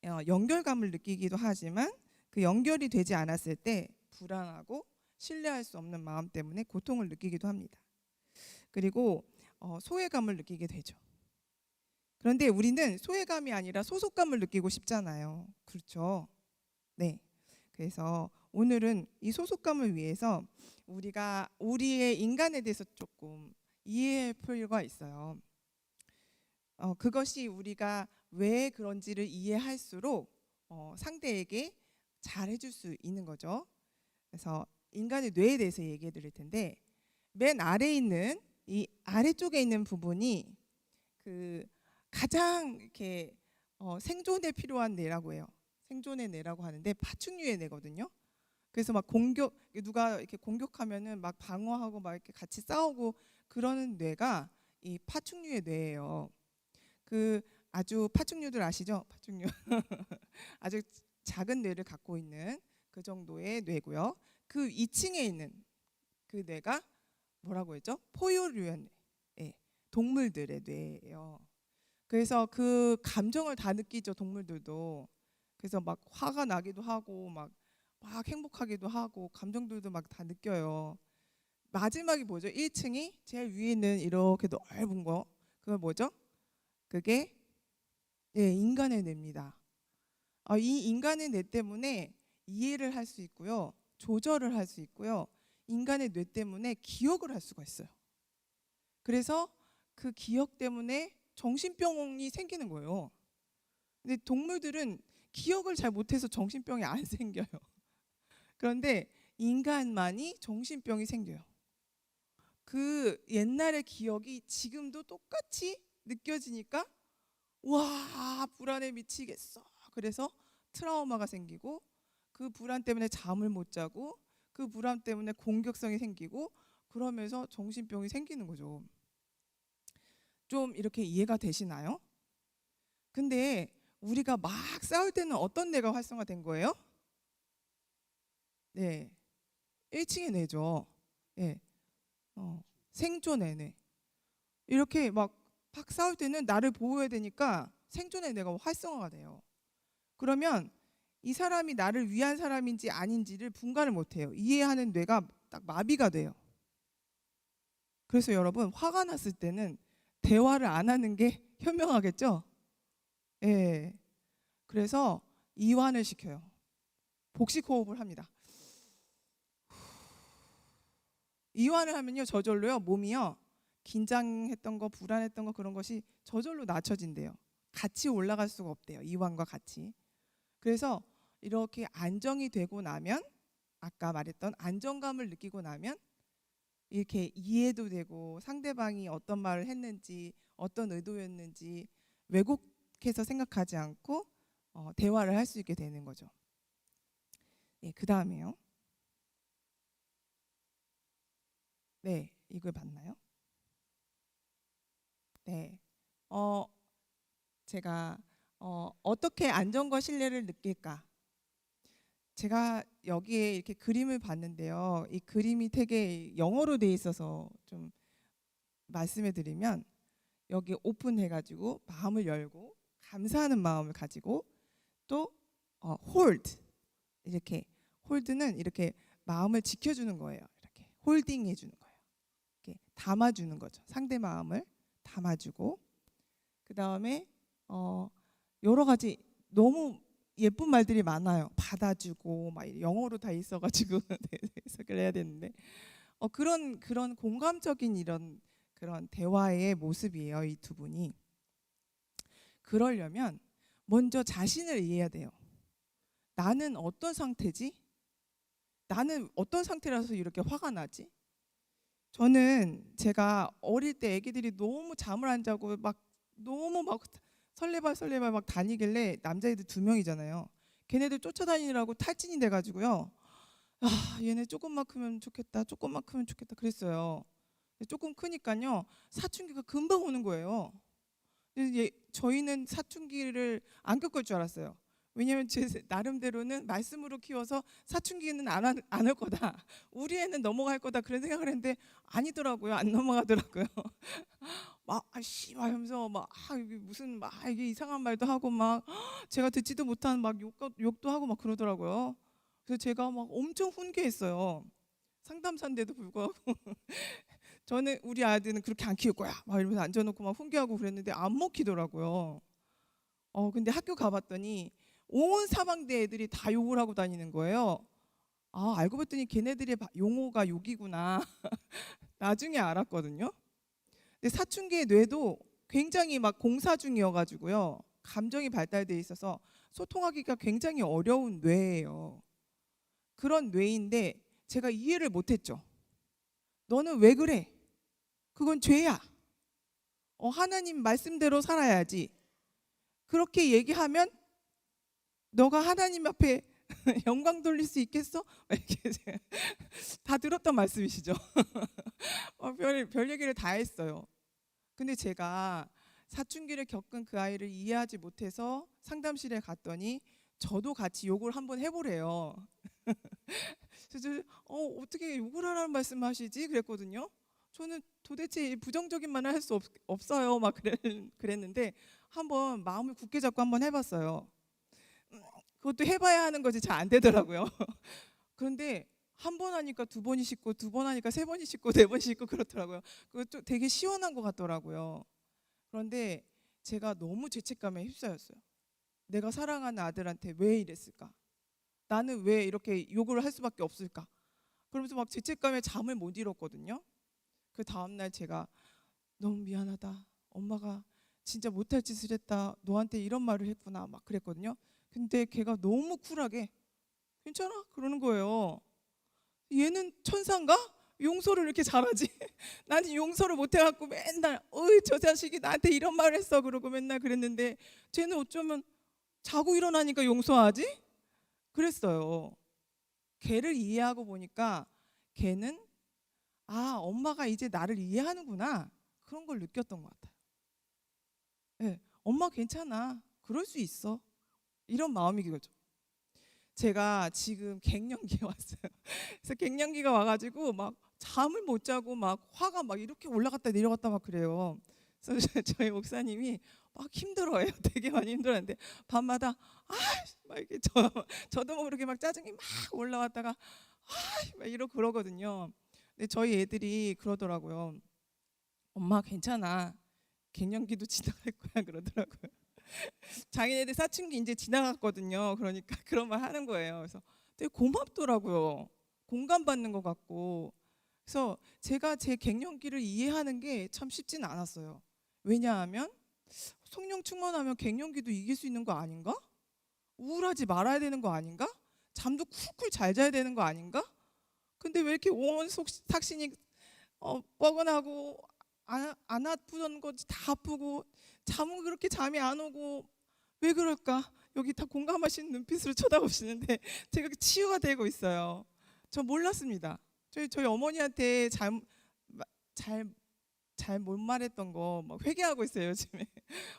연결감을 느끼기도 하지만 그 연결이 되지 않았을 때 불안하고 신뢰할 수 없는 마음 때문에 고통을 느끼기도 합니다. 그리고 소외감을 느끼게 되죠. 그런데 우리는 소외감이 아니라 소속감을 느끼고 싶잖아요. 그렇죠? 네. 그래서 오늘은 이 소속감을 위해서 우리가 우리의 인간에 대해서 조금 이해할 필요가 있어요. 그것이 우리가 왜 그런지를 이해할수록 상대에게 잘 해줄 수 있는 거죠. 그래서 인간의 뇌에 대해서 얘기해 드릴 텐데 맨 아래에 있는 이 아래쪽에 있는 부분이 그 가장 이렇게 생존에 필요한 뇌라고 해요. 생존의 뇌라고 하는데 파충류의 뇌거든요. 그래서 막 누가 이렇게 공격하면은 막 방어하고 막 이렇게 같이 싸우고 그러는 뇌가 이 파충류의 뇌예요. 그 아주 파충류들 아시죠? 파충류 아주 작은 뇌를 갖고 있는 그 정도의 뇌고요. 그 2층에 있는 그 뇌가 뭐라고 했죠? 포유류의 뇌, 동물들의 뇌예요. 그래서 그 감정을 다 느끼죠, 동물들도. 그래서 막 화가 나기도 하고 막 행복하기도 하고 감정들도 막 다 느껴요. 마지막이 뭐죠? 1층이 제일 위에 있는 이렇게 넓은 거. 그거 뭐죠? 그게 인간의 뇌입니다. 이 인간의 뇌 때문에 이해를 할 수 있고요. 조절을 할 수 있고요. 인간의 뇌 때문에 기억을 할 수가 있어요. 그래서 그 기억 때문에 정신병이 생기는 거예요. 근데 동물들은 기억을 잘 못해서 정신병이 안 생겨요. 그런데 인간만이 정신병이 생겨요. 그 옛날의 기억이 지금도 똑같이 느껴지니까 와 불안에 미치겠어. 그래서 트라우마가 생기고 그 불안 때문에 잠을 못 자고 그 불안 때문에 공격성이 생기고 그러면서 정신병이 생기는 거죠. 좀 이렇게 이해가 되시나요? 근데 우리가 막 싸울 때는 어떤 뇌가 활성화된 거예요? 네, 1층의 뇌죠. 예, 생존의 뇌. 이렇게 막 싸울 때는 나를 보호해야 되니까 생존의 뇌가 활성화가 돼요. 그러면 이 사람이 나를 위한 사람인지 아닌지를 분간을 못해요. 이해하는 뇌가 딱 마비가 돼요. 그래서 여러분 화가 났을 때는 대화를 안 하는 게 현명하겠죠? 예. 그래서 이완을 시켜요. 복식 호흡을 합니다. 이완을 하면요 저절로요 몸이요 긴장했던 거 불안했던 거 그런 것이 저절로 낮춰진대요. 같이 올라갈 수가 없대요. 이완과 같이. 그래서 이렇게 안정이 되고 나면 아까 말했던 안정감을 느끼고 나면 이렇게 이해도 되고 상대방이 어떤 말을 했는지 어떤 의도였는지 왜곡해서 생각하지 않고 대화를 할 수 있게 되는 거죠. 그 다음에요. 네, 이걸 봤나요? 네, 제가 어떻게 안정과 신뢰를 느낄까? 제가 여기에 이렇게 그림을 봤는데요. 이 그림이 되게 영어로 돼 있어서 좀 말씀해 드리면 여기 오픈해가지고 마음을 열고 감사하는 마음을 가지고 또 홀드, 이렇게 홀드는 이렇게 마음을 지켜주는 거예요. 이렇게 홀딩해 주는 거예요. 이렇게 담아주는 거죠. 상대 마음을 담아주고, 그 다음에 여러 가지 너무 예쁜 말들이 많아요. 받아주고 막 영어로 다 있어가지고 해석을 해야 되는데 그런 공감적인 이런 그런 대화의 모습이에요. 이 두 분이. 그러려면 먼저 자신을 이해해야 돼요. 나는 어떤 상태지? 나는 어떤 상태라서 이렇게 화가 나지? 저는 제가 어릴 때 애기들이 너무 잠을 안 자고 막 너무 막 설레발 막 다니길래, 남자애들 2명이잖아요. 걔네들 쫓아다니느라고 탈진이 돼가지고요. 아, 얘네 조금만 크면 좋겠다, 조금만 크면 좋겠다 그랬어요. 조금 크니까요 사춘기가 금방 오는 거예요. 저희는 사춘기를 안 겪을 줄 알았어요. 왜냐하면 제 나름대로는 말씀으로 키워서 사춘기는 안 할 거다, 우리 애는 넘어갈 거다 그런 생각을 했는데 아니더라고요. 안 넘어가더라고요. 막 아씨 막 하면서 막 이게 무슨 막 이게 이상한 말도 하고 막 제가 듣지도 못한 막 욕도 하고 막 그러더라고요. 그래서 제가 막 엄청 훈계했어요. 상담사인데도 불구하고 저는 우리 아들은 그렇게 안 키울 거야 막 이러면서 앉아놓고 막 훈계하고 그랬는데 안 먹히더라고요. 근데 학교 가봤더니 온 사방대 애들이 다 욕을 하고 다니는 거예요. 아, 알고 봤더니 걔네들의 용어가 욕이구나. 나중에 알았거든요. 근데 사춘기의 뇌도 굉장히 막 공사 중이어가지고요, 감정이 발달돼 있어서 소통하기가 굉장히 어려운 뇌예요. 그런 뇌인데 제가 이해를 못했죠. 너는 왜 그래? 그건 죄야. 하나님 말씀대로 살아야지. 그렇게 얘기하면 너가 하나님 앞에 영광 돌릴 수 있겠어? 이렇게 다 들었던 말씀이시죠. 별 얘기를 다 했어요. 근데 제가 사춘기를 겪은 그 아이를 이해하지 못해서 상담실에 갔더니 저도 같이 욕을 한번 해보래요. 그래서 어떻게 욕을 하라는 말씀하시지? 그랬거든요. 저는 도대체 부정적인 말을 할 수 없어요. 막 그랬는데 한번 마음을 굳게 잡고 한번 해봤어요. 그것도 해봐야 하는 거지 잘 안 되더라고요. 그런데 한 번 하니까 2번이 씻고, 2번 하니까 3번이 씻고, 4번이 씻고 그렇더라고요. 그것도 되게 시원한 것 같더라고요. 그런데 제가 너무 죄책감에 휩싸였어요. 내가 사랑하는 아들한테 왜 이랬을까? 나는 왜 이렇게 욕을 할 수밖에 없을까? 그러면서 막 죄책감에 잠을 못 이뤘거든요. 그 다음날 제가 너무 미안하다, 엄마가 진짜 못할 짓을 했다, 너한테 이런 말을 했구나 막 그랬거든요. 근데 걔가 너무 쿨하게 괜찮아 그러는 거예요. 얘는 천사인가? 용서를 이렇게 잘하지? 나는 용서를 못 해갖고 맨날 저 자식이 나한테 이런 말을 했어 그러고 맨날 그랬는데 쟤는 어쩌면 자고 일어나니까 용서하지? 그랬어요. 걔를 이해하고 보니까 걔는 엄마가 이제 나를 이해하는구나 그런 걸 느꼈던 것 같아요. 네, 엄마 괜찮아, 그럴 수 있어, 이런 마음이거죠. 제가 지금 갱년기에 왔어요. 그래서 갱년기가 와가지고 막 잠을 못 자고 막 화가 막 이렇게 올라갔다 내려갔다 막 그래요. 그래서 저희 목사님이 막 힘들어해요. 되게 많이 힘들었는데 밤마다 막 이렇게 저도 모르게 막 짜증이 막 올라왔다가 막 이러고 그러거든요. 근데 저희 애들이 그러더라고요. 엄마 괜찮아, 갱년기도 지나갈 거야 그러더라고요. 자기네들 사춘기 이제 지나갔거든요. 그러니까 그런 말 하는 거예요. 그래서 되게 고맙더라고요. 공감받는 것 같고. 그래서 제가 제 갱년기를 이해하는 게 참 쉽진 않았어요. 왜냐하면 성령 충만하면 갱년기도 이길 수 있는 거 아닌가? 우울하지 말아야 되는 거 아닌가? 잠도 쿨쿨 잘 자야 되는 거 아닌가? 근데 왜 이렇게 온 삭신이 뻐근하고 안 아프던 거지 다 아프고, 잠은 그렇게 잠이 안 오고, 왜 그럴까? 여기 다 공감하시는 눈빛으로 쳐다보시는데 제가 치유가 되고 있어요. 저 몰랐습니다. 저희 어머니한테 잘 못 말했던 거 막 회개하고 있어요 요즘에.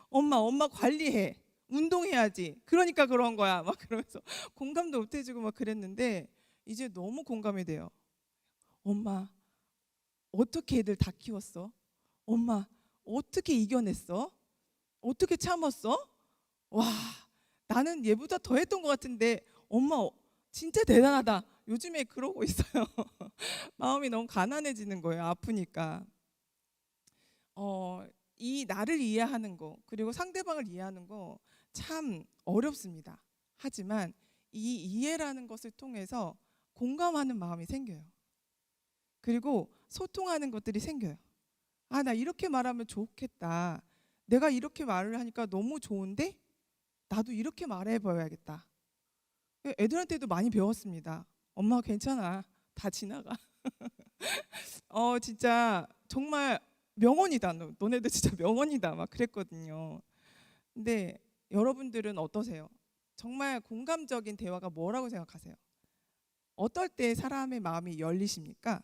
엄마 관리해, 운동해야지, 그러니까 그런 거야 막 그러면서 공감도 못 해주고 막 그랬는데 이제 너무 공감이 돼요. 엄마 어떻게 애들 다 키웠어? 엄마 어떻게 이겨냈어? 어떻게 참았어? 와, 나는 얘보다 더 했던 것 같은데 엄마 진짜 대단하다. 요즘에 그러고 있어요. 마음이 너무 가난해지는 거예요. 아프니까. 이 나를 이해하는 거 그리고 상대방을 이해하는 거 참 어렵습니다. 하지만 이 이해라는 것을 통해서 공감하는 마음이 생겨요. 그리고 소통하는 것들이 생겨요. 아, 나 이렇게 말하면 좋겠다. 내가 이렇게 말을 하니까 너무 좋은데 나도 이렇게 말해봐야겠다. 애들한테도 많이 배웠습니다. 엄마 괜찮아. 다 지나가. 진짜 정말 명언이다. 너네들 진짜 명언이다. 막 그랬거든요. 근데 여러분들은 어떠세요? 정말 공감적인 대화가 뭐라고 생각하세요? 어떨 때 사람의 마음이 열리십니까?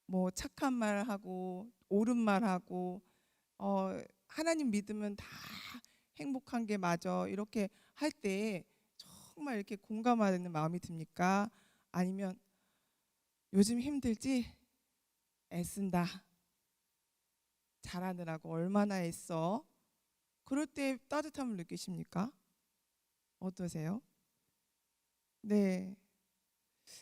뭐 착한 말 하고 옳은 말 하고 하나님 믿으면 다 행복한 게 맞아. 이렇게 할 때 정말 이렇게 공감하는 마음이 듭니까? 아니면 요즘 힘들지? 애쓴다. 잘하느라고 얼마나 애써? 그럴 때 따뜻함을 느끼십니까? 어떠세요? 네.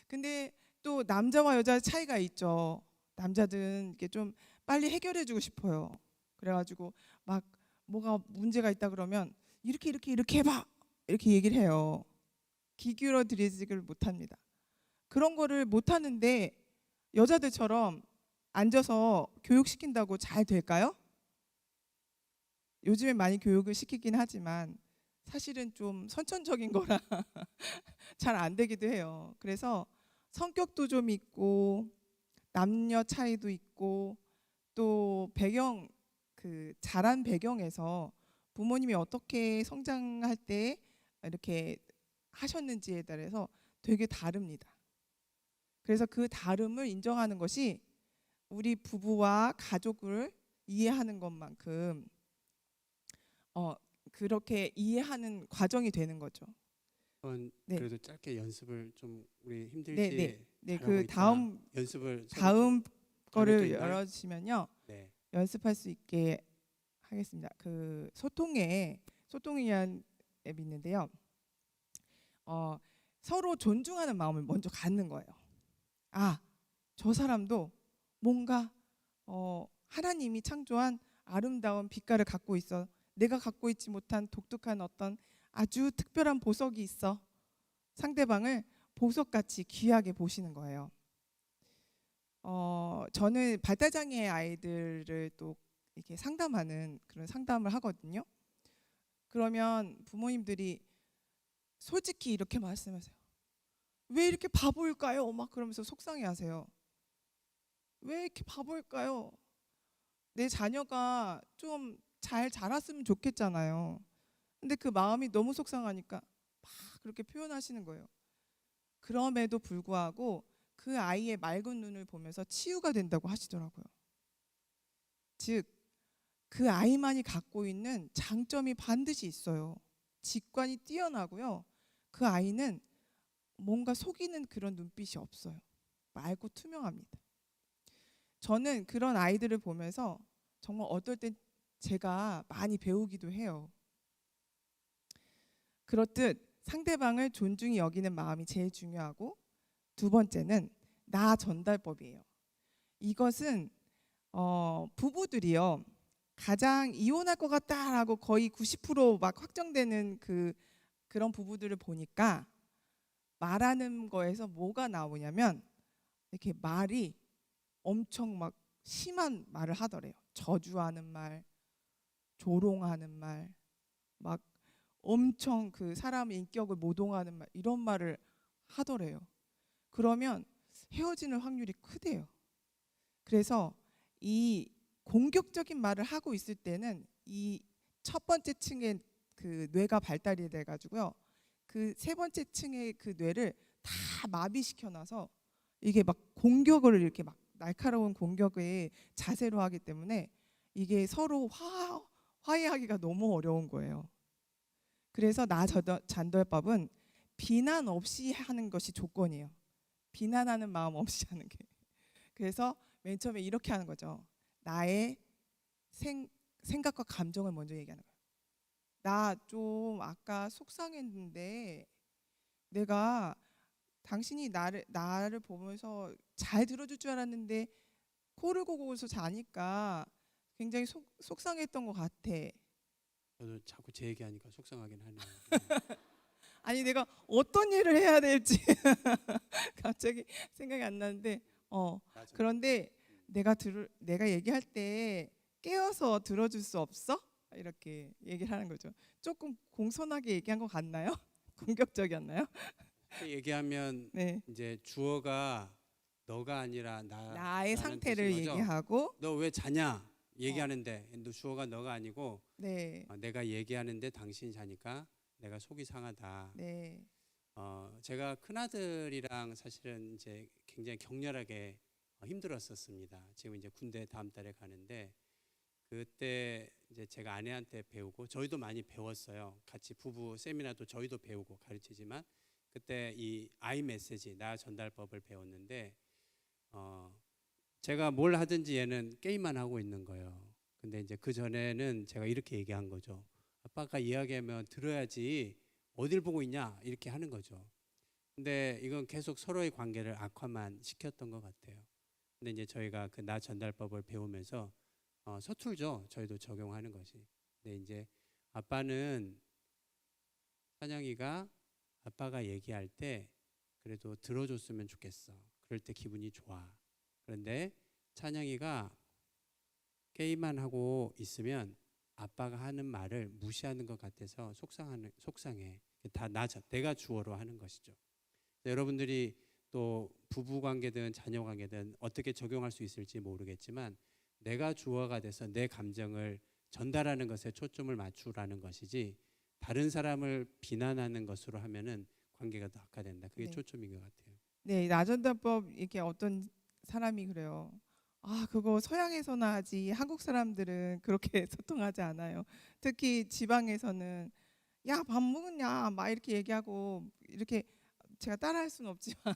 근데 또 남자와 여자 차이가 있죠. 남자들은 이렇게 좀 빨리 해결해주고 싶어요. 그래가지고 막 뭐가 문제가 있다 그러면 이렇게 해봐 이렇게 얘기를 해요. 귀 기울여 드리지를 못합니다. 그런 거를 못하는데 여자들처럼 앉아서 교육시킨다고 잘 될까요? 요즘에 많이 교육을 시키긴 하지만 사실은 좀 선천적인 거라 잘 안 되기도 해요. 그래서 성격도 좀 있고 남녀 차이도 있고 또 배경 자란 배경에서 부모님이 어떻게 성장할 때 이렇게 하셨는지에 따라서 되게 다릅니다. 그래서 그 다름을 인정하는 것이 우리 부부와 가족을 이해하는 것만큼 그렇게 이해하는 과정이 되는 거죠. 네. 그래도 짧게 연습을 좀 우리 네, 힘들지 네. 네, 잘하고 그 있다. 다음 연습을 서로 다음 좀 거를 다음에 또 있나요? 열어주시면요. 네. 연습할 수 있게 하겠습니다. 그 소통이란 앱이 있는데요. 서로 존중하는 마음을 먼저 갖는 거예요. 아, 저 사람도 뭔가 하나님이 창조한 아름다운 빛깔을 갖고 있어. 내가 갖고 있지 못한 독특한 어떤 아주 특별한 보석이 있어. 상대방을 보석같이 귀하게 보시는 거예요. 저는 발달장애 아이들을 또 이렇게 상담하는 그런 상담을 하거든요. 그러면 부모님들이 솔직히 이렇게 말씀하세요. 왜 이렇게 바보일까요? 막 그러면서 속상해하세요. 왜 이렇게 바보일까요? 내 자녀가 좀 잘 자랐으면 좋겠잖아요. 근데 그 마음이 너무 속상하니까 막 그렇게 표현하시는 거예요. 그럼에도 불구하고 그 아이의 맑은 눈을 보면서 치유가 된다고 하시더라고요. 즉, 그 아이만이 갖고 있는 장점이 반드시 있어요. 직관이 뛰어나고요. 그 아이는 뭔가 속이는 그런 눈빛이 없어요. 맑고 투명합니다. 저는 그런 아이들을 보면서 정말 어떨 땐 제가 많이 배우기도 해요. 그렇듯 상대방을 존중히 여기는 마음이 제일 중요하고 두 번째는 나 전달법이에요. 이것은 부부들이요. 가장 이혼할 것 같다라고 거의 90%막 확정되는 그런 부부들을 보니까 말하는 거에서 뭐가 나오냐면 이렇게 말이 엄청 막 심한 말을 하더래요. 저주하는 말, 조롱하는 말, 막 엄청 그 사람의 인격을 모독하는 말 이런 말을 하더래요. 그러면 헤어지는 확률이 크대요. 그래서 이 공격적인 말을 하고 있을 때는 이 첫 번째 층의 그 뇌가 발달이 돼 가지고요. 그 세 번째 층의 그 뇌를 다 마비시켜 놔서 이게 막 공격을 이렇게 막 날카로운 공격의 자세로 하기 때문에 이게 서로 화해하기가 너무 어려운 거예요. 그래서 나 잔돌법은 비난 없이 하는 것이 조건이에요. 비난하는 마음 없이 하는 게. 그래서 맨 처음에 이렇게 하는 거죠. 나의 생각과 감정을 먼저 얘기하는 거예요. 나 좀 아까 속상했는데 내가 당신이 나를 보면서 잘 들어줄 줄 알았는데 코를 고고서 자니까 굉장히 속상했던 것 같아. 저도 자꾸 제 얘기하니까 속상하긴 하네요. 아니 내가 어떤 일을 해야 될지 갑자기 생각이 안 나는데 맞아. 그런데 내가 얘기할 때 깨어서 들어줄 수 없어? 이렇게 얘기를 하는 거죠. 조금 공손하게 얘기한 것 같나요? 공격적이었나요? 이렇게 얘기하면 네. 이제 주어가 너가 아니라 나의 나라는 뜻인 상태를 거죠. 얘기하고 너 왜 자냐 어, 얘기하는데 주어가 너가 아니고 네. 내가 얘기하는데 당신이 자니까 내가 속이 상하다. 네. 제가 큰아들이랑 사실은 이제 굉장히 격렬하게 힘들었었습니다. 지금 이제 군대 다음 달에 가는데 그때 이제 제가 아내한테 배우고 저희도 많이 배웠어요. 같이 부부 세미나도 저희도 배우고 가르치지만 그때 이 아이 메시지 나 전달법을 배웠는데 제가 뭘 하든지 얘는 게임만 하고 있는 거예요. 근데 이제 그 전에는 제가 이렇게 얘기한 거죠. 아빠가 이야기하면 들어야지 어딜 보고 있냐 이렇게 하는 거죠. 근데 이건 계속 서로의 관계를 악화만 시켰던 것 같아요. 근데 이제 저희가 그 나 전달법을 배우면서 서툴죠. 저희도 적용하는 것이. 근데 이제 아빠는 찬영이가 아빠가 얘기할 때 그래도 들어줬으면 좋겠어. 그럴 때 기분이 좋아. 그런데 찬영이가 게임만 하고 있으면 아빠가 하는 말을 무시하는 것 같아서 속상해. 다 내가 주어로 하는 것이죠. 여러분들이 또 부부 관계든 자녀 관계든 어떻게 적용할 수 있을지 모르겠지만 내가 주어가 돼서 내 감정을 전달하는 것에 초점을 맞추라는 것이지 다른 사람을 비난하는 것으로 하면은 관계가 더 악화된다. 그게 네. 초점인 것 같아요. 네, 나전달법 이렇게 어떤 사람이 그래요. 아, 그거 서양에서나 하지 한국 사람들은 그렇게 소통하지 않아요. 특히 지방에서는 야, 밥 먹었냐? 막 이렇게 얘기하고 이렇게 제가 따라할 수는 없지만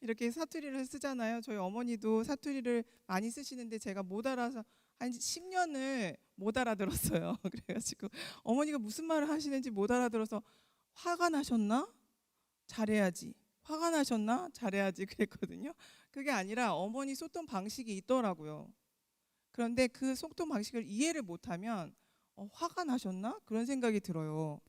이렇게 사투리를 쓰잖아요. 저희 어머니도 사투리를 많이 쓰시는데 제가 못 알아서 한 10년을 못 알아들었어요. 그래가지고 어머니가 무슨 말을 하시는지 못 알아들어서 화가 나셨나? 잘해야지. 화가 나셨나? 잘해야지 그랬거든요. 그게 아니라 어머니 소통 방식이 있더라고요. 그런데 그 소통 방식을 이해를 못하면 화가 나셨나? 그런 생각이 들어요.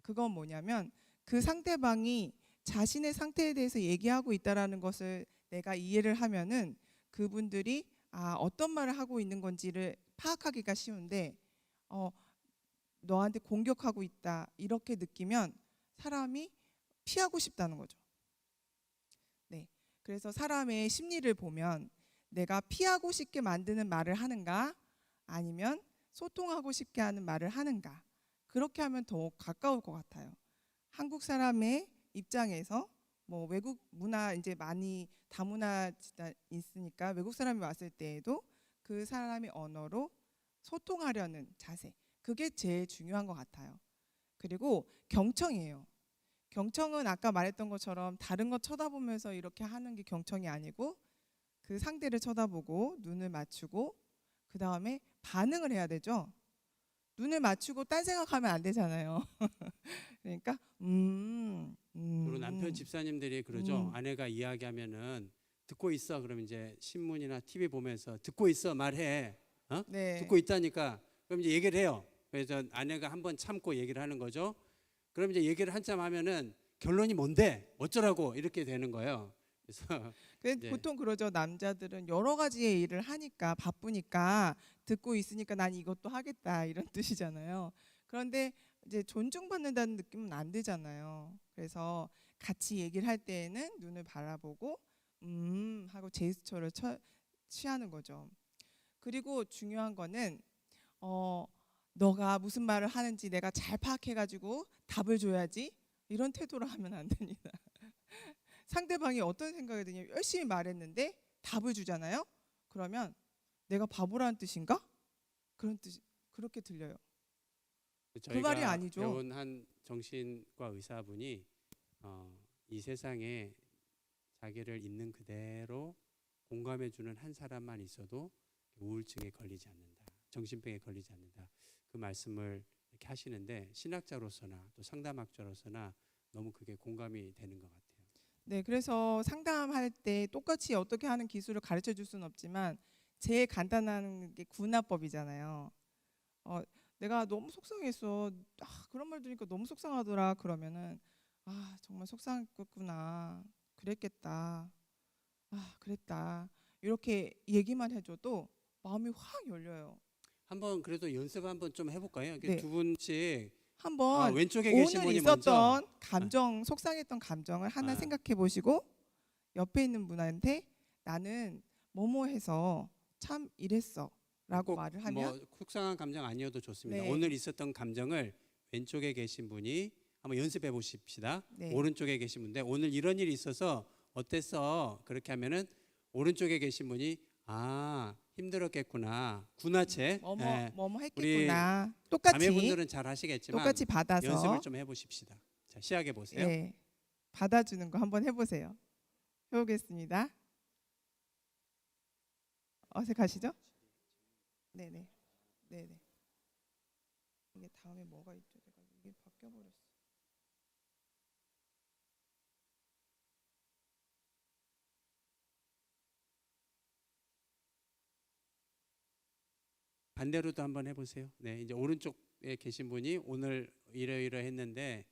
그건 뭐냐면 그 상대방이 자신의 상태에 대해서 얘기하고 있다라는 것을 내가 이해를 하면은 그분들이 어떤 말을 하고 있는 건지를 파악하기가 쉬운데 너한테 공격하고 있다 이렇게 느끼면 사람이 피하고 싶다는 거죠. 네. 그래서 사람의 심리를 보면 내가 피하고 싶게 만드는 말을 하는가 아니면 소통하고 싶게 하는 말을 하는가 그렇게 하면 더 가까울 것 같아요. 한국 사람의 입장에서 뭐 외국 문화 이제 많이 다문화 있으니까 외국 사람이 왔을 때에도 그 사람의 언어로 소통하려는 자세 그게 제일 중요한 것 같아요. 그리고 경청이에요. 경청은 아까 말했던 것처럼 다른 것 쳐다보면서 이렇게 하는 게 경청이 아니고 그 상대를 쳐다보고 눈을 맞추고 그 다음에 반응을 해야 되죠. 눈을 맞추고 딴 생각하면 안 되잖아요. 그러니까 주로 남편 집사님들이 그러죠. 아내가 이야기하면은 듣고 있어. 그러면 이제 신문이나 TV 보면서 듣고 있어 말해. 네. 듣고 있다니까. 그럼 이제 얘기를 해요. 그래서 아내가 한번 참고 얘기를 하는 거죠. 그럼 이제 얘기를 한참 하면은 결론이 뭔데 어쩌라고 이렇게 되는 거예요. 그래서 보통 그러죠. 남자들은 여러 가지의 일을 하니까 바쁘니까 듣고 있으니까 난 이것도 하겠다 이런 뜻이잖아요. 그런데 이제 존중받는다는 느낌은 안 들잖아요. 그래서 같이 얘기를 할 때에는 눈을 바라보고 하고 제스처를 취하는 거죠. 그리고 중요한 거는 너가 무슨 말을 하는지 내가 잘 파악해가지고 답을 줘야지 이런 태도로 하면 안 됩니다. 상대방이 어떤 생각이 드냐면 열심히 말했는데 답을 주잖아요. 그러면 내가 바보라는 뜻인가? 그런 뜻 그렇게 들려요. 그 말이 저희가 아니죠. 배운 한 정신과 의사분이 이 세상에 자기를 있는 그대로 공감해주는 한 사람만 있어도 우울증에 걸리지 않는다. 정신병에 걸리지 않는다. 그 말씀을 이렇게 하시는데 신학자로서나 또 상담학자로서나 너무 그게 공감이 되는 것 같아요. 네, 그래서 상담할 때 똑같이 어떻게 하는 기술을 가르쳐 줄 수는 없지만 제일 간단한 게 구나법이잖아요. 내가 너무 속상했어. 그런 말 들으니까 너무 속상하더라. 그러면은 정말 속상했구나. 그랬겠다. 그랬다. 이렇게 얘기만 해줘도 마음이 확 열려요. 한번 그래도 연습 한번 좀 해볼까요? 이렇게 네. 두 분씩 한번 왼쪽에 계신 오늘 분이 먼저 있었던 감정, 속상했던 감정을 하나 아. 생각해 보시고 옆에 있는 분한테 나는 뭐뭐 해서 참 이랬어 라고 꼭 말을 하면 뭐 속상한 감정 아니어도 좋습니다. 네. 오늘 있었던 감정을 왼쪽에 계신 분이 한번 연습해 보십시다. 네. 오른쪽에 계신 분인데 오늘 이런 일이 있어서 어땠어? 그렇게 하면은 오른쪽에 계신 분이 힘들었겠구나. 구나체. 예. 뭐뭐 했겠구나. 똑같이 자매분들은 잘 하시겠지만 똑같이 받아서 연습을 좀 해보십시다. 자, 시작해 보세요. 예, 받아주는 거 한번 해보세요. 해보겠습니다. 어색하시죠? 네네. 네네. 이게 다음에 뭐가 있죠? 제가 이게 바뀌어버렸어. 반대로도 한번 해보세요. 네, 이제 오른쪽에 계신 분이 오늘 이러이러했는데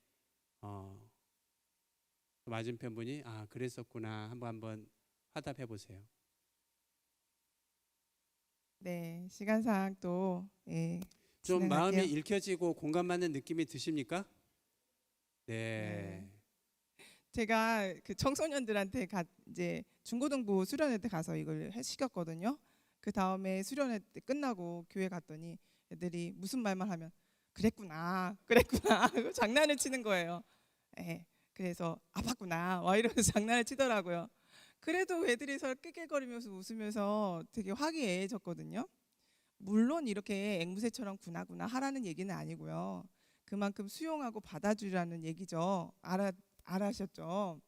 맞은편 분이 그랬었구나 한번 화답해 보세요. 네, 시간상 또 좀 진행할게요. 마음이 읽혀지고 공감받는 느낌이 드십니까? 네. 제가 그 청소년들한테 이제 중고등부 수련회 때 가서 이걸 시켰거든요. 그 다음에 수련회 때 끝나고 교회 갔더니 애들이 무슨 말만 하면 그랬구나, 그랬구나 하고 장난을 치는 거예요. 그래서 아팠구나 와 이러면서 장난을 치더라고요. 그래도 애들이 서로 낄낄거리면서 웃으면서 되게 화기애애해졌거든요. 물론 이렇게 앵무새처럼 구나구나 하라는 얘기는 아니고요. 그만큼 수용하고 받아주라는 얘기죠. 알아셨죠?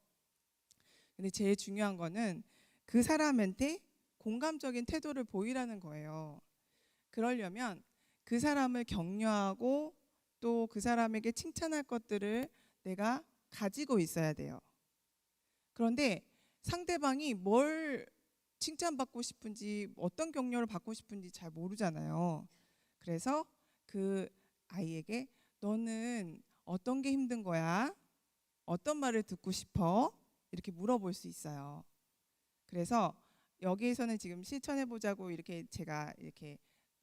근데 제일 중요한 거는 그 사람한테 공감적인 태도를 보이라는 거예요. 그러려면 그 사람을 격려하고 또 그 사람에게 칭찬할 것들을 내가 가지고 있어야 돼요. 그런데 상대방이 뭘 칭찬받고 싶은지 어떤 격려를 받고 싶은지 잘 모르잖아요. 그래서 그 아이에게 너는 어떤 게 힘든 거야? 어떤 말을 듣고 싶어? 이렇게 물어볼 수 있어요. 그래서 여기에서는 지금 실천해 보자고 이렇게 제가 이렇게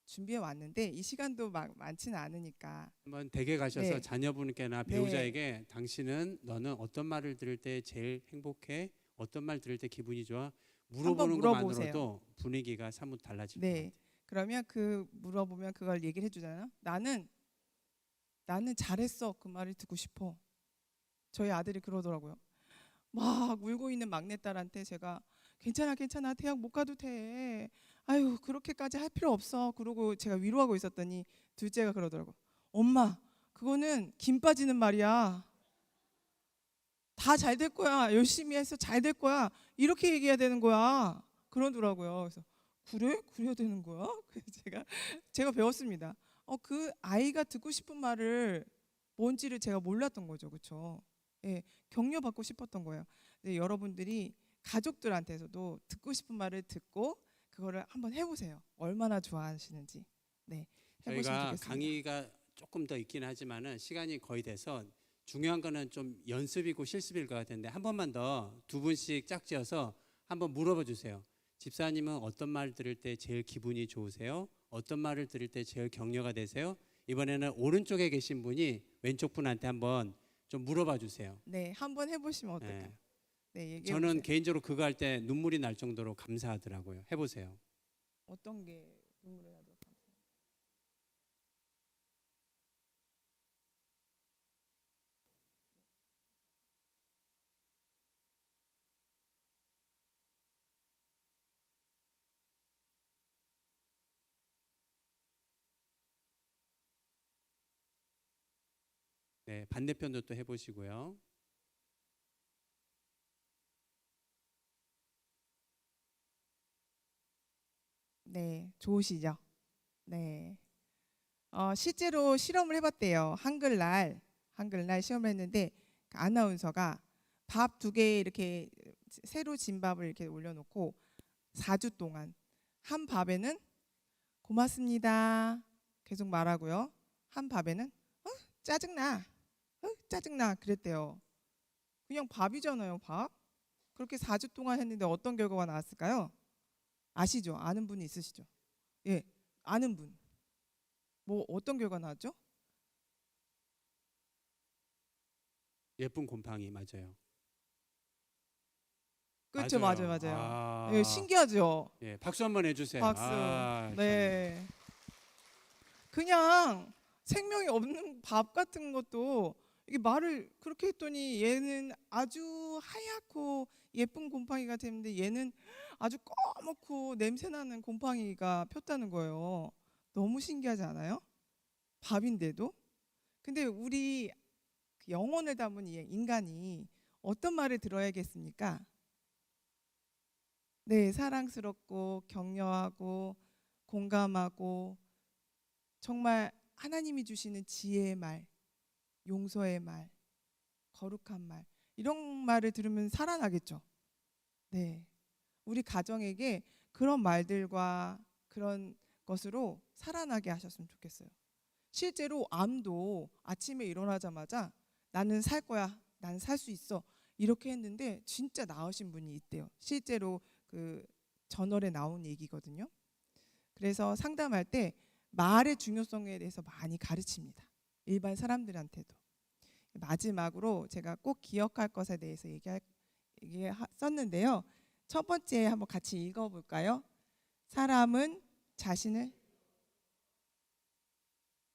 준비해 왔는데 이 시간도 많지는 않으니까 한번 댁에 가셔서 네. 자녀분께나 배우자에게 너는 어떤 말을 들을 때 제일 행복해? 어떤 말 들을 때 기분이 좋아? 물어보는 물어보세요. 것만으로도 분위기가 사뭇 달라질 것 네. 같아요. 그러면 물어보면 그걸 얘기를 해주잖아요. 나는 잘했어. 그 말을 듣고 싶어. 저희 아들이 그러더라고요. 막 울고 있는 막내딸한테 제가 괜찮아 대학 못 가도 돼. 아유 그렇게까지 할 필요 없어. 그러고 제가 위로하고 있었더니 둘째가 그러더라고. 엄마 그거는 김 빠지는 말이야. 다 잘 될 거야. 열심히 해서 잘 될 거야. 이렇게 얘기해야 되는 거야. 그러더라고요. 그래서 그래? 그래야 되는 거야? 그래서 제가 배웠습니다. 그 아이가 듣고 싶은 말을 뭔지를 제가 몰랐던 거죠. 그렇죠? 예, 격려받고 싶었던 거예요. 근데 여러분들이 가족들한테서도 듣고 싶은 말을 듣고 그거를 한번 해보세요. 얼마나 좋아하시는지. 네, 해보시면 저희가 좋겠습니다. 강의가 조금 더 있긴 하지만은 시간이 거의 돼서 중요한 거는 좀 연습이고 실습일 것 같은데 한 번만 더 두 분씩 짝지어서 한번 물어봐 주세요. 집사님은 어떤 말 들을 때 제일 기분이 좋으세요? 어떤 말을 들을 때 제일 격려가 되세요? 이번에는 오른쪽에 계신 분이 왼쪽 분한테 한번 좀 물어봐 주세요. 네, 한번 해보시면 어떨까요? 네. 네, 얘기해 저는 보세요. 개인적으로 그거 할 때 눈물이 날 정도로 감사하더라고요. 해보세요. 어떤 게 눈물이 나도록 감사해요? 네, 반대편도 또 해보시고요. 네, 좋으시죠? 네. 실제로 실험을 해봤대요. 한글날 시험을 했는데 그 아나운서가 밥 2개 이렇게 새로 진 밥을 이렇게 올려놓고 4주 동안 한 밥에는 고맙습니다 계속 말하고요. 한 밥에는 짜증나, 짜증나 그랬대요. 그냥 밥이잖아요, 밥. 그렇게 4주 동안 했는데 어떤 결과가 나왔을까요? 아시죠? 아는 분이 있으시죠? 예, 아는 분. 뭐 어떤 결과 나왔죠? 예쁜 곰팡이 맞아요. 그렇죠, 맞아요, 맞아요. 아, 예, 신기하죠? 예, 박수 한번 해주세요. 박수. 아, 네. 그냥 생명이 없는 밥 같은 것도 이게 말을 그렇게 했더니 얘는 아주 하얗고 예쁜 곰팡이가 됐는데 얘는 아주 꺼멓고 냄새나는 곰팡이가 폈다는 거예요. 너무 신기하지 않아요? 밥인데도. 근데 우리 영혼을 담은 이 인간이 어떤 말을 들어야겠습니까? 네, 사랑스럽고 격려하고 공감하고 정말 하나님이 주시는 지혜의 말, 용서의 말, 거룩한 말 이런 말을 들으면 살아나겠죠. 네, 우리 가정에게 그런 말들과 그런 것으로 살아나게 하셨으면 좋겠어요. 실제로 암도 아침에 일어나자마자 나는 살 거야, 나는 살 수 있어 이렇게 했는데 진짜 나으신 분이 있대요. 실제로 그 저널에 나온 얘기거든요. 그래서 상담할 때 말의 중요성에 대해서 많이 가르칩니다. 일반 사람들한테도. 마지막으로 제가 꼭 기억할 것에 대해서 썼는데요. 첫 번째 한번 같이 읽어볼까요? 사람은 자신을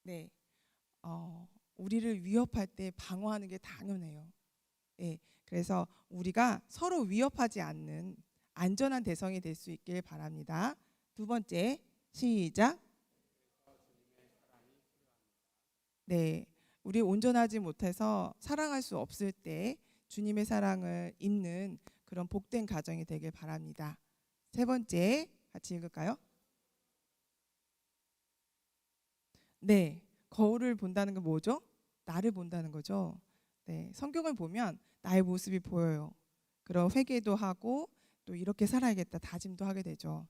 네, 우리를 위협할 때 방어하는 게 당연해요. 예, 그래서 우리가 서로 위협하지 않는 안전한 대성이 될 수 있길 바랍니다. 두 번째, 시작. 네, 우리 온전하지 못해서 사랑할 수 없을 때 주님의 사랑을 입는 그런 복된 가정이 되길 바랍니다. 세 번째, 같이 읽을까요? 네, 거울을 본다는 건 뭐죠? 나를 본다는 거죠. 네, 성경을 보면 나의 모습이 보여요. 그런 회개도 하고 또 이렇게 살아야겠다 다짐도 하게 되죠.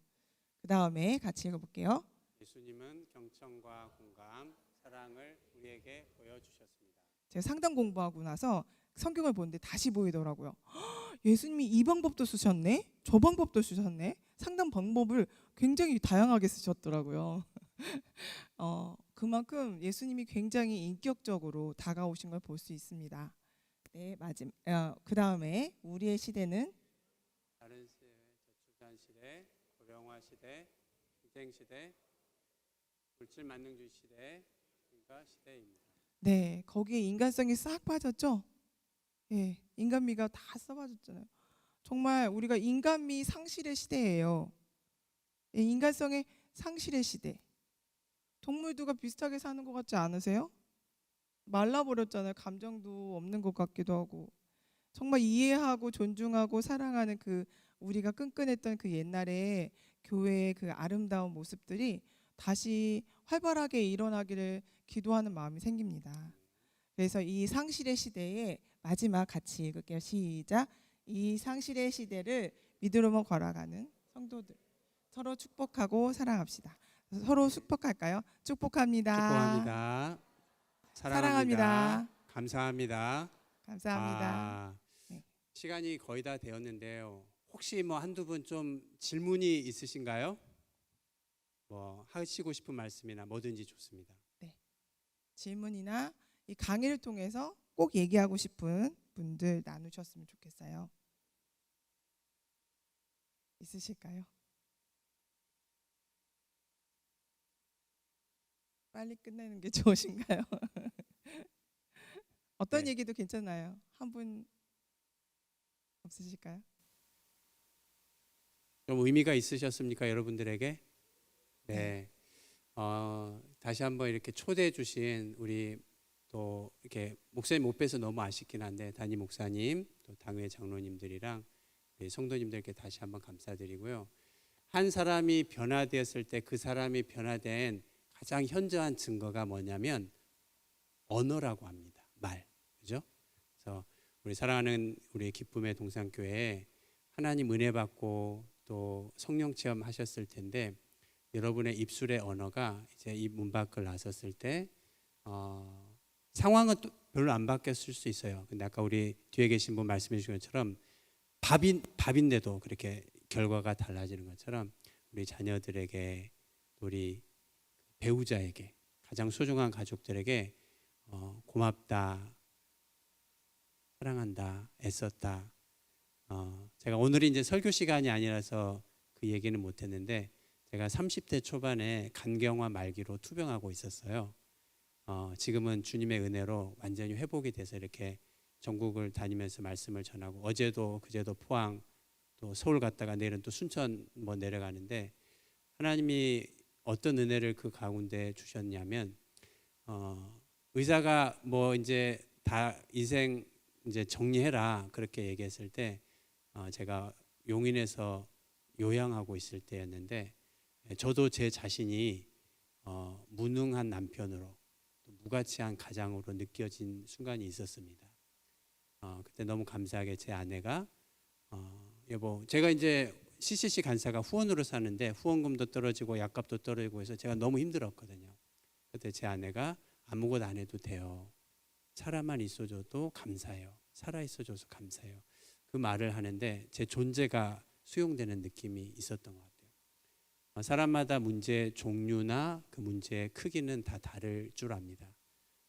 그 다음에 같이 읽어볼게요. 예수님은 경청과 공감, 사랑을 우리에게 보여주셨습니다. 제가 상담 공부하고 나서 성경을 보는데 다시 보이더라고요. 예수님이 이 방법도 쓰셨네, 저 방법도 쓰셨네. 상담 방법을 굉장히 다양하게 쓰셨더라고요. 그만큼 예수님이 굉장히 인격적으로 다가오신 걸 볼 수 있습니다. 네, 그 다음에 우리의 시대는 다른 시대, 저출산 시대, 고령화 시대, 경쟁 시대, 물질 만능주의 시대, 인가 시대입니다. 네, 거기에 인간성이 싹 빠졌죠. 예, 인간미가 다 써봐졌잖아요. 정말 우리가 인간미 상실의 시대예요. 예, 인간성의 상실의 시대. 동물들과 비슷하게 사는 것 같지 않으세요? 말라버렸잖아요. 감정도 없는 것 같기도 하고. 정말 이해하고 존중하고 사랑하는 그 우리가 끈끈했던 그 옛날에 교회의 그 아름다운 모습들이 다시 활발하게 일어나기를 기도하는 마음이 생깁니다. 그래서 이 상실의 시대에 마지막 같이 읽을게요. 시작. 이 상실의 시대를 믿음으로 걸어가는 성도들 서로 축복하고 사랑합시다. 서로 축복할까요? 축복합니다. 축복합니다. 사랑합니다. 감사합니다. 감사합니다. 네. 시간이 거의 다 되었는데요. 혹시 뭐 한두 분 좀 질문이 있으신가요? 뭐 하시고 싶은 말씀이나 뭐든지 좋습니다. 네. 질문이나 이 강의를 통해서 꼭 얘기하고 싶은 분들 나누셨으면 좋겠어요. 있으실까요? 빨리 끝내는 게 좋으신가요? 어떤 네. 얘기도 괜찮아요. 한 분 없으실까요? 좀 의미가 있으셨습니까, 여러분들에게? 네. 네. 다시 한번 이렇게 초대해 주신 우리 또 이렇게 목사님 못 뵈서 너무 아쉽긴 한데 담임 목사님 또 당회 장로님들이랑 우리 성도님들께 다시 한번 감사드리고요. 한 사람이 변화되었을 때 그 사람이 변화된 가장 현저한 증거가 뭐냐면 언어라고 합니다. 말. 그죠? 그래서 우리 사랑하는 우리 기쁨의 동산교회에 하나님 은혜 받고 또 성령 체험하셨을 텐데 여러분의 입술의 언어가 이제 이 문 밖을 나섰을 때 상황은 또 별로 안 바뀌었을 수 있어요. 근데 아까 우리 뒤에 계신 분 말씀해 주신 것처럼 밥인데도 그렇게 결과가 달라지는 것처럼 우리 자녀들에게 우리 배우자에게 가장 소중한 가족들에게 고맙다, 사랑한다, 애썼다. 제가 오늘이 이제 설교 시간이 아니라서 그 얘기는 못했는데 제가 30대 초반에 간경화 말기로 투병하고 있었어요. 지금은 주님의 은혜로 완전히 회복이 돼서 이렇게 전국을 다니면서 말씀을 전하고 어제도 그제도 포항 또 서울 갔다가 내일은 또 순천 뭐 내려가는데 하나님이 어떤 은혜를 그 가운데 주셨냐면 의사가 뭐 이제 다 인생 이제 정리해라 그렇게 얘기했을 때 제가 용인에서 요양하고 있을 때였는데 저도 제 자신이 무능한 남편으로 또 무가치한 가장으로 느껴진 순간이 있었습니다. 그때 너무 감사하게 제 아내가 여보 제가 이제 CCC 간사가 후원으로 사는데 후원금도 떨어지고 약값도 떨어지고 해서 제가 너무 힘들었거든요. 그때 제 아내가 아무것도 안 해도 돼요. 살아만 있어줘도 감사해요. 살아 있어줘서 감사해요. 그 말을 하는데 제 존재가 수용되는 느낌이 있었던 것 같아요. 사람마다 문제의 종류나 그 문제의 크기는 다 다를 줄 압니다.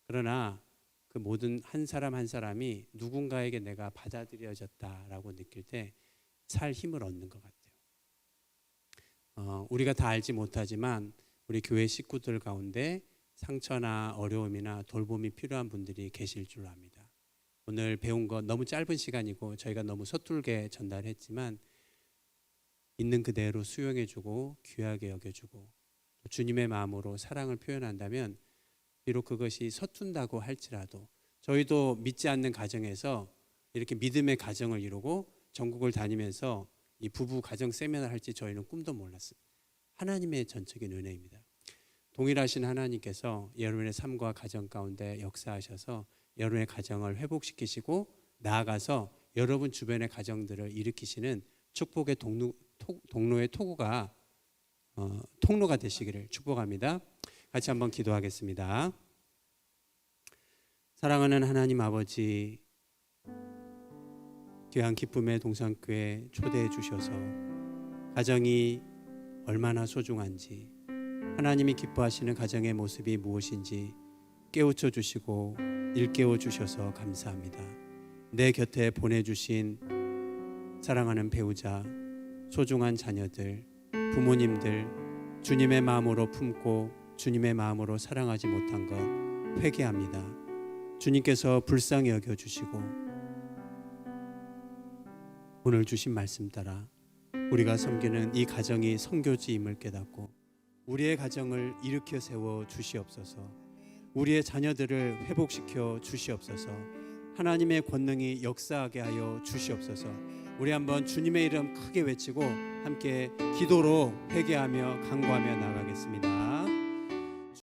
그러나 그 모든 한 사람 한 사람이 누군가에게 내가 받아들여졌다라고 느낄 때 살 힘을 얻는 것 같아요. 우리가 다 알지 못하지만 우리 교회 식구들 가운데 상처나 어려움이나 돌봄이 필요한 분들이 계실 줄 압니다. 오늘 배운 거 너무 짧은 시간이고 저희가 너무 서툴게 전달했지만 있는 그대로 수용해주고 귀하게 여겨주고 주님의 마음으로 사랑을 표현한다면 비록 그것이 서툰다고 할지라도 저희도 믿지 않는 가정에서 이렇게 믿음의 가정을 이루고 전국을 다니면서 이 부부 가정 세미나를 할지 저희는 꿈도 몰랐습니다. 하나님의 전적인 은혜입니다. 동일하신 하나님께서 여러분의 삶과 가정 가운데 역사하셔서 여러분의 가정을 회복시키시고 나아가서 여러분 주변의 가정들을 일으키시는 축복의 통로의 통로가 되시기를 축복합니다. 같이 한번 기도하겠습니다. 사랑하는 하나님 아버지, 귀한 기쁨의 동산교회 초대해 주셔서 가정이 얼마나 소중한지 하나님이 기뻐하시는 가정의 모습이 무엇인지 깨우쳐 주시고 일깨워 주셔서 감사합니다. 내 곁에 보내주신 사랑하는 배우자, 소중한 자녀들, 부모님들 주님의 마음으로 품고 주님의 마음으로 사랑하지 못한 것 회개합니다. 주님께서 불쌍히 여겨주시고 오늘 주신 말씀 따라 우리가 섬기는 이 가정이 선교지임을 깨닫고 우리의 가정을 일으켜 세워 주시옵소서. 우리의 자녀들을 회복시켜 주시옵소서. 하나님의 권능이 역사하게 하여 주시옵소서. 우리 한번 주님의 이름 크게 외치고 함께 기도로 회개하며 간구하며 나가겠습니다.